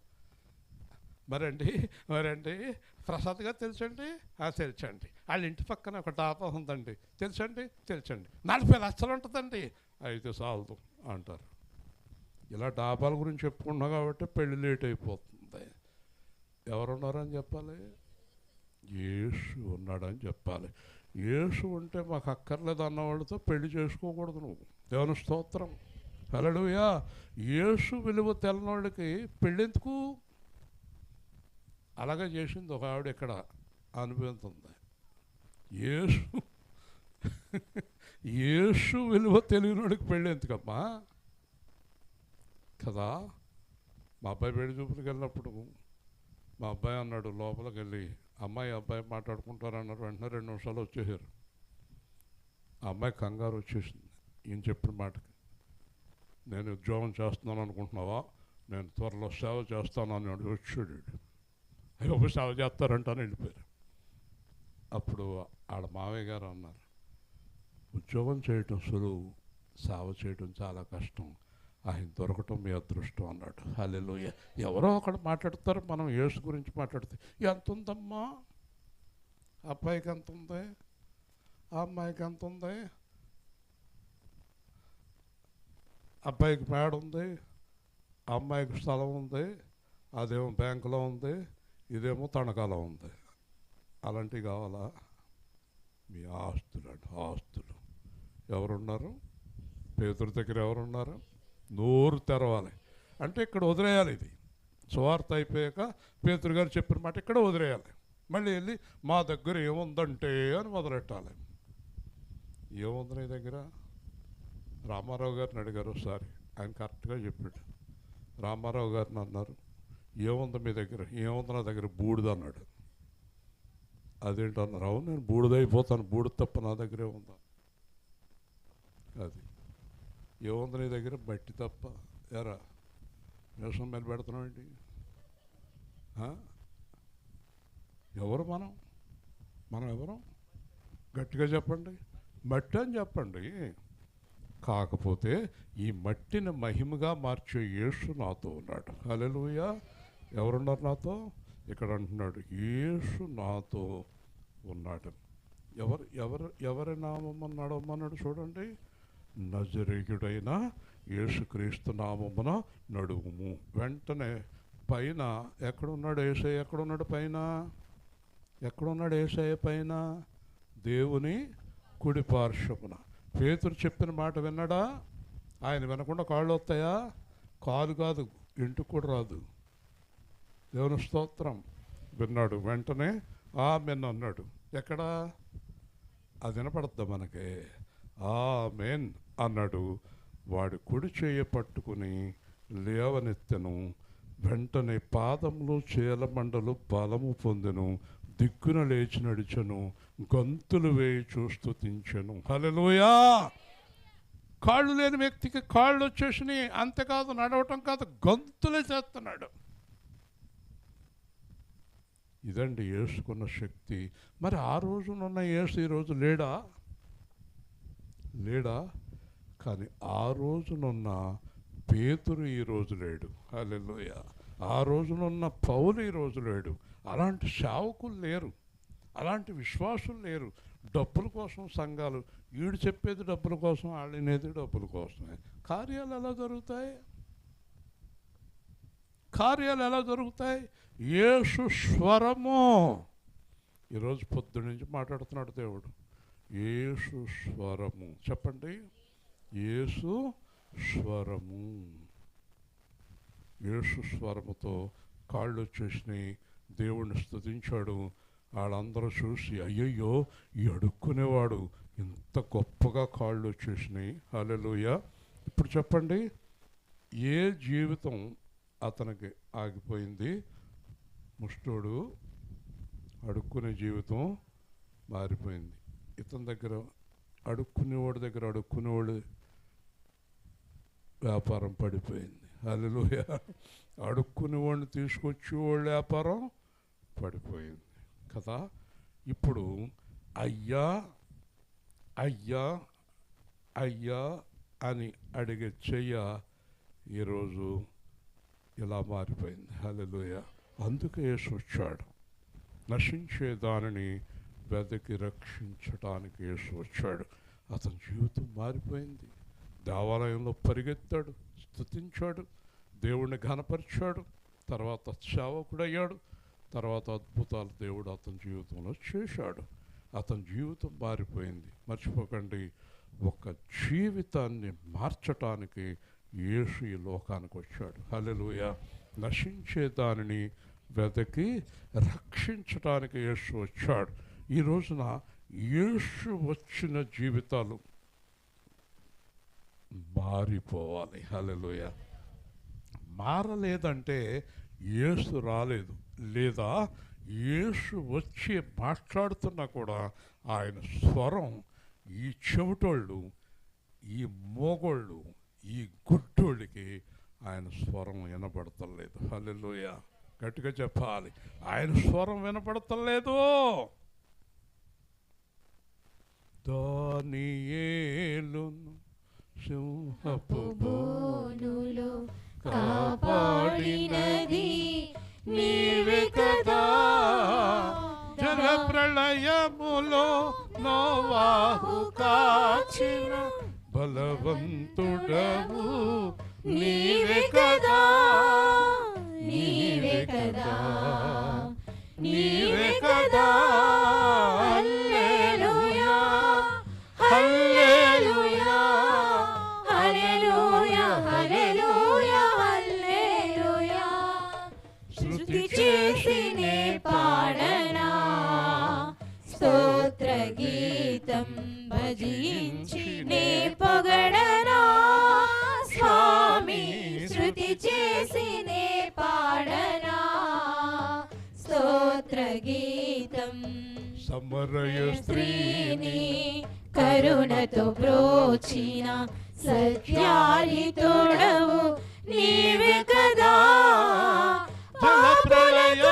మరండి ప్రసాద్ గారు తెలుసండి? తెలుసండి. వాళ్ళ ఇంటి పక్కన ఒక డాబా ఉందండి, తెలుసండి. 40 లక్షలు ఉంటుందండి. అయితే చాలదు అంటారు. ఇలా డాబాల గురించి చెప్పుకున్నా కాబట్టి పెళ్లి లేట్ అయిపోతుంది. ఎవరున్నారని చెప్పాలి? యేసు ఉన్నాడని చెప్పాలి. యేసు ఉంటే మాకు అక్కర్లేదు అన్న వాళ్ళతో పెళ్లి చేసుకోకూడదు నువ్వు. దేవుని స్తోత్రం. హల్లెలూయా. యేసు విలువ తెలనోళ్ళకి పెళ్ళెందుకు? అలాగే చేసింది ఒక ఆవిడ ఇక్కడ అనిపిస్తుంది. యేసు విలువ తెలియనోడికి పెళ్ళి ఎందుకమ్మా కదా. మా అబ్బాయి పెళ్లి చూపులకు వెళ్ళినప్పుడు మా అబ్బాయి అన్నాడు, లోపలికి వెళ్ళి అబ్బాయి మాట్లాడుకుంటారన్నారు. వెంటనే 2 నిమిషాలు వచ్చేసారు. ఆ అమ్మాయి కంగారు వచ్చేసింది ఈయన చెప్పిన మాటకి. నేను ఉద్యోగం చేస్తున్నాను అనుకుంటున్నావా? నేను త్వరలో సేవ చేస్తాను అని వచ్చాడు. అయ్యో సేవ చేస్తారంటాను వెళ్ళిపోయారు. అప్పుడు ఆడ మావయ్య గారు అన్నారు, ఉద్యోగం చేయటం సులువు, సేవ చేయటం చాలా కష్టం. ఆయన దొరకటం మీ అదృష్టం అన్నాడు. హల్లెలూయా. ఎవరో ఒకడు మాట్లాడతారు, మనం యేసు గురించి మాట్లాడితే ఎంత ఉందమ్మా, అబ్బాయికి ఎంత ఉంది, ఆ అమ్మాయికి ఎంత ఉంది, అబ్బాయికి మేడ ఉంది, ఆ అమ్మాయికి స్థలం ఉంది, అదేమో బ్యాంకులో ఉంది, ఇదేమో తణకాలో ఉంది. అలాంటివి కావాలా? మీ ఆస్తులు ఎవరున్నారు? పేతురు దగ్గర ఎవరున్నారు? నోరు తెరవాలి అంటే ఇక్కడ వదిలేయాలి. ఇది సువార్త అయిపోయాక పేతురు గారు చెప్పిన మాట ఇక్కడ వదిలేయాలి. మళ్ళీ వెళ్ళి మా దగ్గర ఏముందంటే అని మొదలెట్టాలి. ఏముంది నీ దగ్గర? రామారావు గారిని అడిగారు ఒకసారి, ఆయన కరెక్ట్గా చెప్పాడు. రామారావు గారిని అన్నారు, ఏముంది మీ దగ్గర? ఏముంది నా దగ్గర? బూడిద అన్నాడు. అదేంటన్నారు? అవును, నేను బూడిదైపోతాను, బూడిద తప్ప నా దగ్గరే ఉందా? అది ఏముంది నీ దగ్గర? బట్టి తప్ప. ఎరా వ్యవసాయం మీద పెడుతున్నావు ఏంటి? ఎవరు మనం ఎవరు? గట్టిగా చెప్పండి. మట్టి అని చెప్పండి. కాకపోతే ఈ మట్టిని మహిమగా మార్చే యేసు నాతో ఉన్నాడు. హల్లెలూయా. ఎవరున్నారు నాతో? ఇక్కడ అంటున్నాడు యేసు నాతో ఉన్నాడు. ఎవరి నామం నడవమన్నాడు చూడండి. నజరేయుడైన యేసుక్రీస్తు నామమున నడువుము. వెంటనే పైన ఎక్కడున్నాడు యేసయ్య? ఎక్కడున్నాడు పైన? ఎక్కడున్నాడు యేసయ్య పైన? దేవుని కుడి పార్శ్వమున. పేతురు చెప్పిన మాట విన్నాడా? ఆయన వినకుండా కాళ్ళు వస్తాయా? కాలు కాదు, ఇంటికి కూడా రాదు. దేవుని స్తోత్రం. విన్నాడు. వెంటనే ఆమెన్ అన్నాడు. ఎక్కడా? అది వినపడద్దా మనకి? ఆమెన్ అన్నాడు. వాడి కుడి చేయ పట్టుకుని లేవనెత్తెను. వెంటనే పాదములు చీలమండలు బలము పొందెను. దిక్కున లేచి నడిచెను. గంతులు వేయి చూస్తూ తించెను. హల్లెలూయా. కాళ్ళు లేని వ్యక్తికి కాళ్ళు వచ్చేసినాయి. అంతేకాదు, నడవటం కాదు, గంతులే చేస్తున్నాడు. ఇదండి యేసుకున్న శక్తి. మరి ఆ రోజునున్న యేసు ఈరోజు లేడా? కానీ ఆ రోజునున్న పేతురు ఈరోజు లేడు. హల్లెలూయా. ఆ రోజునున్న పౌలు ఈరోజు లేడు. అలాంటి సేవకులు లేరు, అలాంటి విశ్వాసులు లేరు. డబ్బుల కోసం సంఘాలు, వీడు చెప్పేది డబ్బుల కోసం, వాళ్ళు వినేది డబ్బుల కోసమే. కార్యాలు ఎలా జరుగుతాయి? యేసు స్వరము. ఈరోజు పొద్దున్న నుంచి మాట్లాడుతున్నాడు దేవుడు. యేసు స్వరము. చెప్పండి. యేసు స్వరము. యేసు స్వరముతో కాళ్ళు వచ్చేసినాయి. దేవుణ్ణి స్తుతించాడు. వాళ్ళందరూ చూసి అయ్యయ్యో, ఈ అడుక్కునేవాడు ఇంత గొప్పగా కాళ్ళు వచ్చేసినాయి. హల్లెలూయా. ఇప్పుడు చెప్పండి, ఏ జీవితం అతనికి ఆగిపోయింది? ముష్టోడు అడుక్కునే జీవితం మారిపోయింది. ఇతని దగ్గర అడుక్కునేవాడు వ్యాపారం పడిపోయింది. హల్లెలూయా. అడుక్కునేవాడిని తీసుకొచ్చేవాళ్ళ వ్యాపారం పడిపోయింది కదా. ఇప్పుడు అయ్యా అయ్యా అయ్యా అని అడిగే చెయ్య ఈరోజు ఇలా మారిపోయింది. హల్లెలూయా. అందుకే యేసు వచ్చాడు. నశించే దానిని వెదకి రక్షించడానికి యేసు వచ్చాడు. అతని జీవితం మారిపోయింది. దేవాలయంలో పరిగెత్తాడు, స్తుతించాడు, దేవుణ్ణి ఘనపరిచాడు. తర్వాత సేవకుడయ్యాడు. తర్వాత అద్భుతాలు దేవుడు అతని జీవితంలో చేశాడు. అతని జీవితం మారిపోయింది. మర్చిపోకండి, ఒక జీవితాన్ని మార్చటానికి యేసు ఈ లోకానికి వచ్చాడు. హల్లెలూయా. నశించే దానిని వెదకి రక్షించటానికి యేసు వచ్చాడు. ఈ రోజున యేసు వచ్చిన జీవితాలు మారిపోవాలి. హల్లెలూయా. మారలేదంటే యేసు రాలేదు, లేదా యేసు వచ్చి మాట్లాడుతున్నా కూడా ఆయన స్వరం ఈ చెవిటోళ్ళు, ఈ మోగోళ్ళు, ఈ గుడ్డోళ్ళకి ఆయన స్వరం వినపడతలేదు. హల్లెలూయా. గట్టిగా చెప్పాలి, ఆయన స్వరం వినపడతలేదు. దానియేలును సింహపు బోనులో కాపాడినది నీవే కదా. జల ప్రళయములో నోవాహు కాచిన బలవంతుడవు నీవే కదా, నీవే కదా, నీవే కదా. హల్లెలూయా, హల్లెలూయా, హల్లెలూయా, హల్లెలూయా, హల్లెలూయా. స్తుతి చేసి నే పాడనా స్తోత్ర గీతం, భజించి నే పొగడనా స్వామి. స్తుతి చేసి నే పాడనా స్తోత్ర గీతం. సమరయ స్త్రీని కరుణతో బ్రోచిన సత్యాలితోడవు నీవే కదా. జల ప్రళయ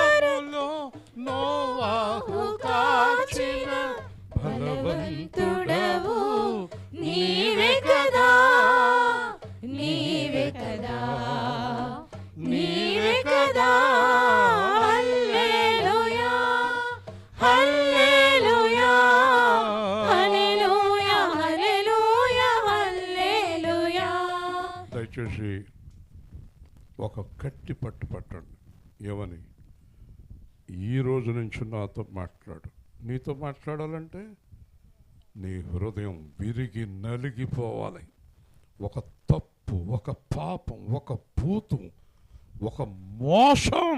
దయచేసి ఒక కట్టి పట్టండి. ఏమని? ఈ రోజు నుంచి నాతో మాట్లాడు. నీతో మాట్లాడాలంటే నీ హృదయం విరిగి నలిగిపోవాలి. ఒక తప్పు, ఒక పాపం, ఒక భూతం, ఒక మోసం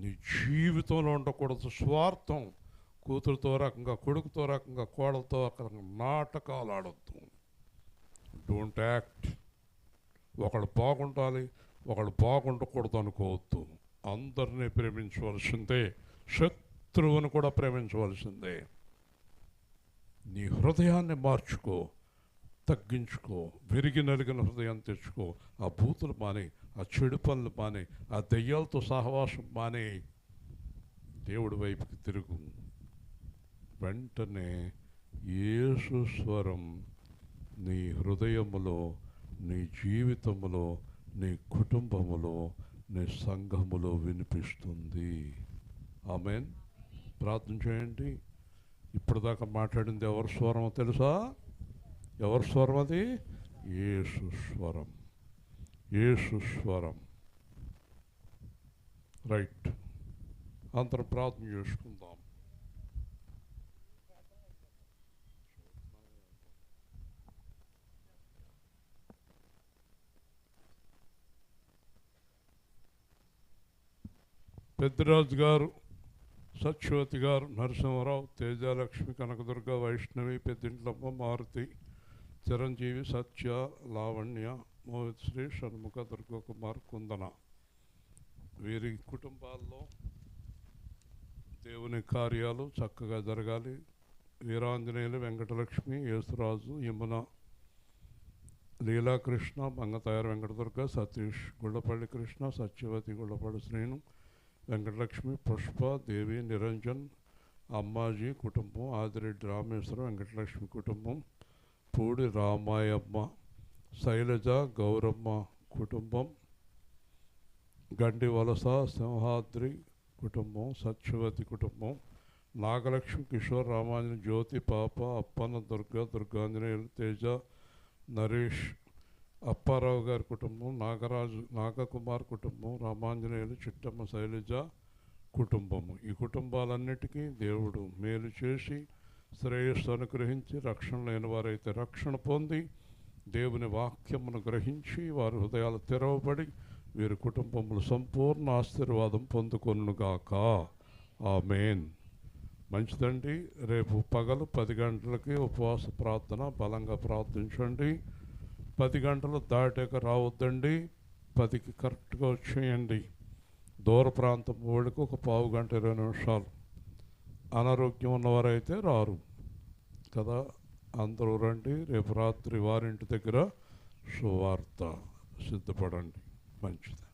నీ జీవితంలో ఉండకూడదు. స్వార్థం, కూతురుతో రకంగా, కొడుకుతో రకంగా, కోడలతో రకంగా నాటకాలు ఆడొద్దు. Don't act. ఒకళ్ళు బాగుండాలి, ఒకళ్ళు బాగుండకూడదు అనుకోవద్దు. అందరినీ ప్రేమించవలసిందే, శత్రువుని కూడా ప్రేమించవలసిందే. నీ హృదయాన్ని మార్చుకో, తగ్గించుకో, విరిగి నలిగిన హృదయం తెచ్చుకో. ఆ బూతులు మానే, ఆ చెడు పనులు మానే, ఆ దెయ్యాలతో సహవాసం మానే, దేవుడి వైపుకి తిరుగు. వెంటనే యేసు స్వరం నీ హృదయములో, నీ జీవితములో, నీ కుటుంబములో, నీ సంఘములో వినిపిస్తుంది. ఆమేన్. ప్రార్థన చేయండి. ఇప్పటిదాకా మాట్లాడింది ఎవరి స్వరమో తెలుసా? ఎవరి స్వరం అది? యేసు స్వరం. యేసు స్వరం. రైట్. అందరం ప్రార్థన చేసుకుందాం. పెద్దరాజు గారు, సత్యవతి గారు, నరసింహరావు, తేజలక్ష్మి, కనకదుర్గ, వైష్ణవి, పెద్దింట్లమ్మ, మారుతి, చిరంజీవి, సత్య, లావణ్య, మోహిత్ శ్రీ, షణ్ముఖ, దుర్గకుమార్, కుందన, వీరి కుటుంబాల్లో దేవుని కార్యాలు చక్కగా జరగాలి. వీరాంజనేయులు, వెంకటలక్ష్మి, యేసురాజు, యమున, లీలాకృష్ణ, మంగతాయారు వెంకటదుర్గ, సతీష్, గుళ్ళపల్లి కృష్ణ, సత్యవతి, గుళ్ళపల్లి శ్రీను, వెంకటలక్ష్మి, పుష్ప, దేవి, నిరంజన్, అమ్మాజీ కుటుంబం, ఆదిరెడ్డి రామేశ్వరం, వెంకటలక్ష్మి కుటుంబం, పూడి రామాయమ్మ, శైలజ, గౌరమ్మ కుటుంబం, గండి వలస, సింహాద్రి కుటుంబం, సత్యవతి కుటుంబం, నాగలక్ష్మి, కిషోర్, రామాంజన, జ్యోతి, పాప, అప్పన్న, దుర్గాంజనేయులు, తేజ, నరేష్, అప్పారావు గారి కుటుంబం, నాగరాజు, నాగకుమార్ కుటుంబం, రామాంజనేయులు, చిట్టమ్మ, శైలజ కుటుంబము. ఈ కుటుంబాలన్నిటికీ దేవుడు మేలు చేసి శ్రేయస్సు అనుగ్రహించి, రక్షణ లేని వారైతే రక్షణ పొంది, దేవుని వాక్యమును గ్రహించి వారి హృదయాలు తెరవబడి వీరి కుటుంబములు సంపూర్ణ ఆశీర్వాదం పొందుకొనుగాక. ఆమేన్. మంచిదండి. రేపు పగలు 10 గంటలకి ఉపవాస ప్రార్థన. బలంగా ప్రార్థించండి. 10 గంటలు దాటాక రావద్దండి. 10కి కరెక్ట్గా వచ్చేయండి. దూర ప్రాంతం వాళ్ళకి ఒక పావు గంట 20 నిమిషాలు. అనారోగ్యం ఉన్నవారైతే రారు కదా. అందరూ రండి. రేపు రాత్రి వారింటి దగ్గర సువార్త. సిద్ధపడండి. మంచిది.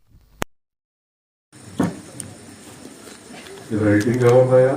రైటింగ్ ఎవరున్నాయా?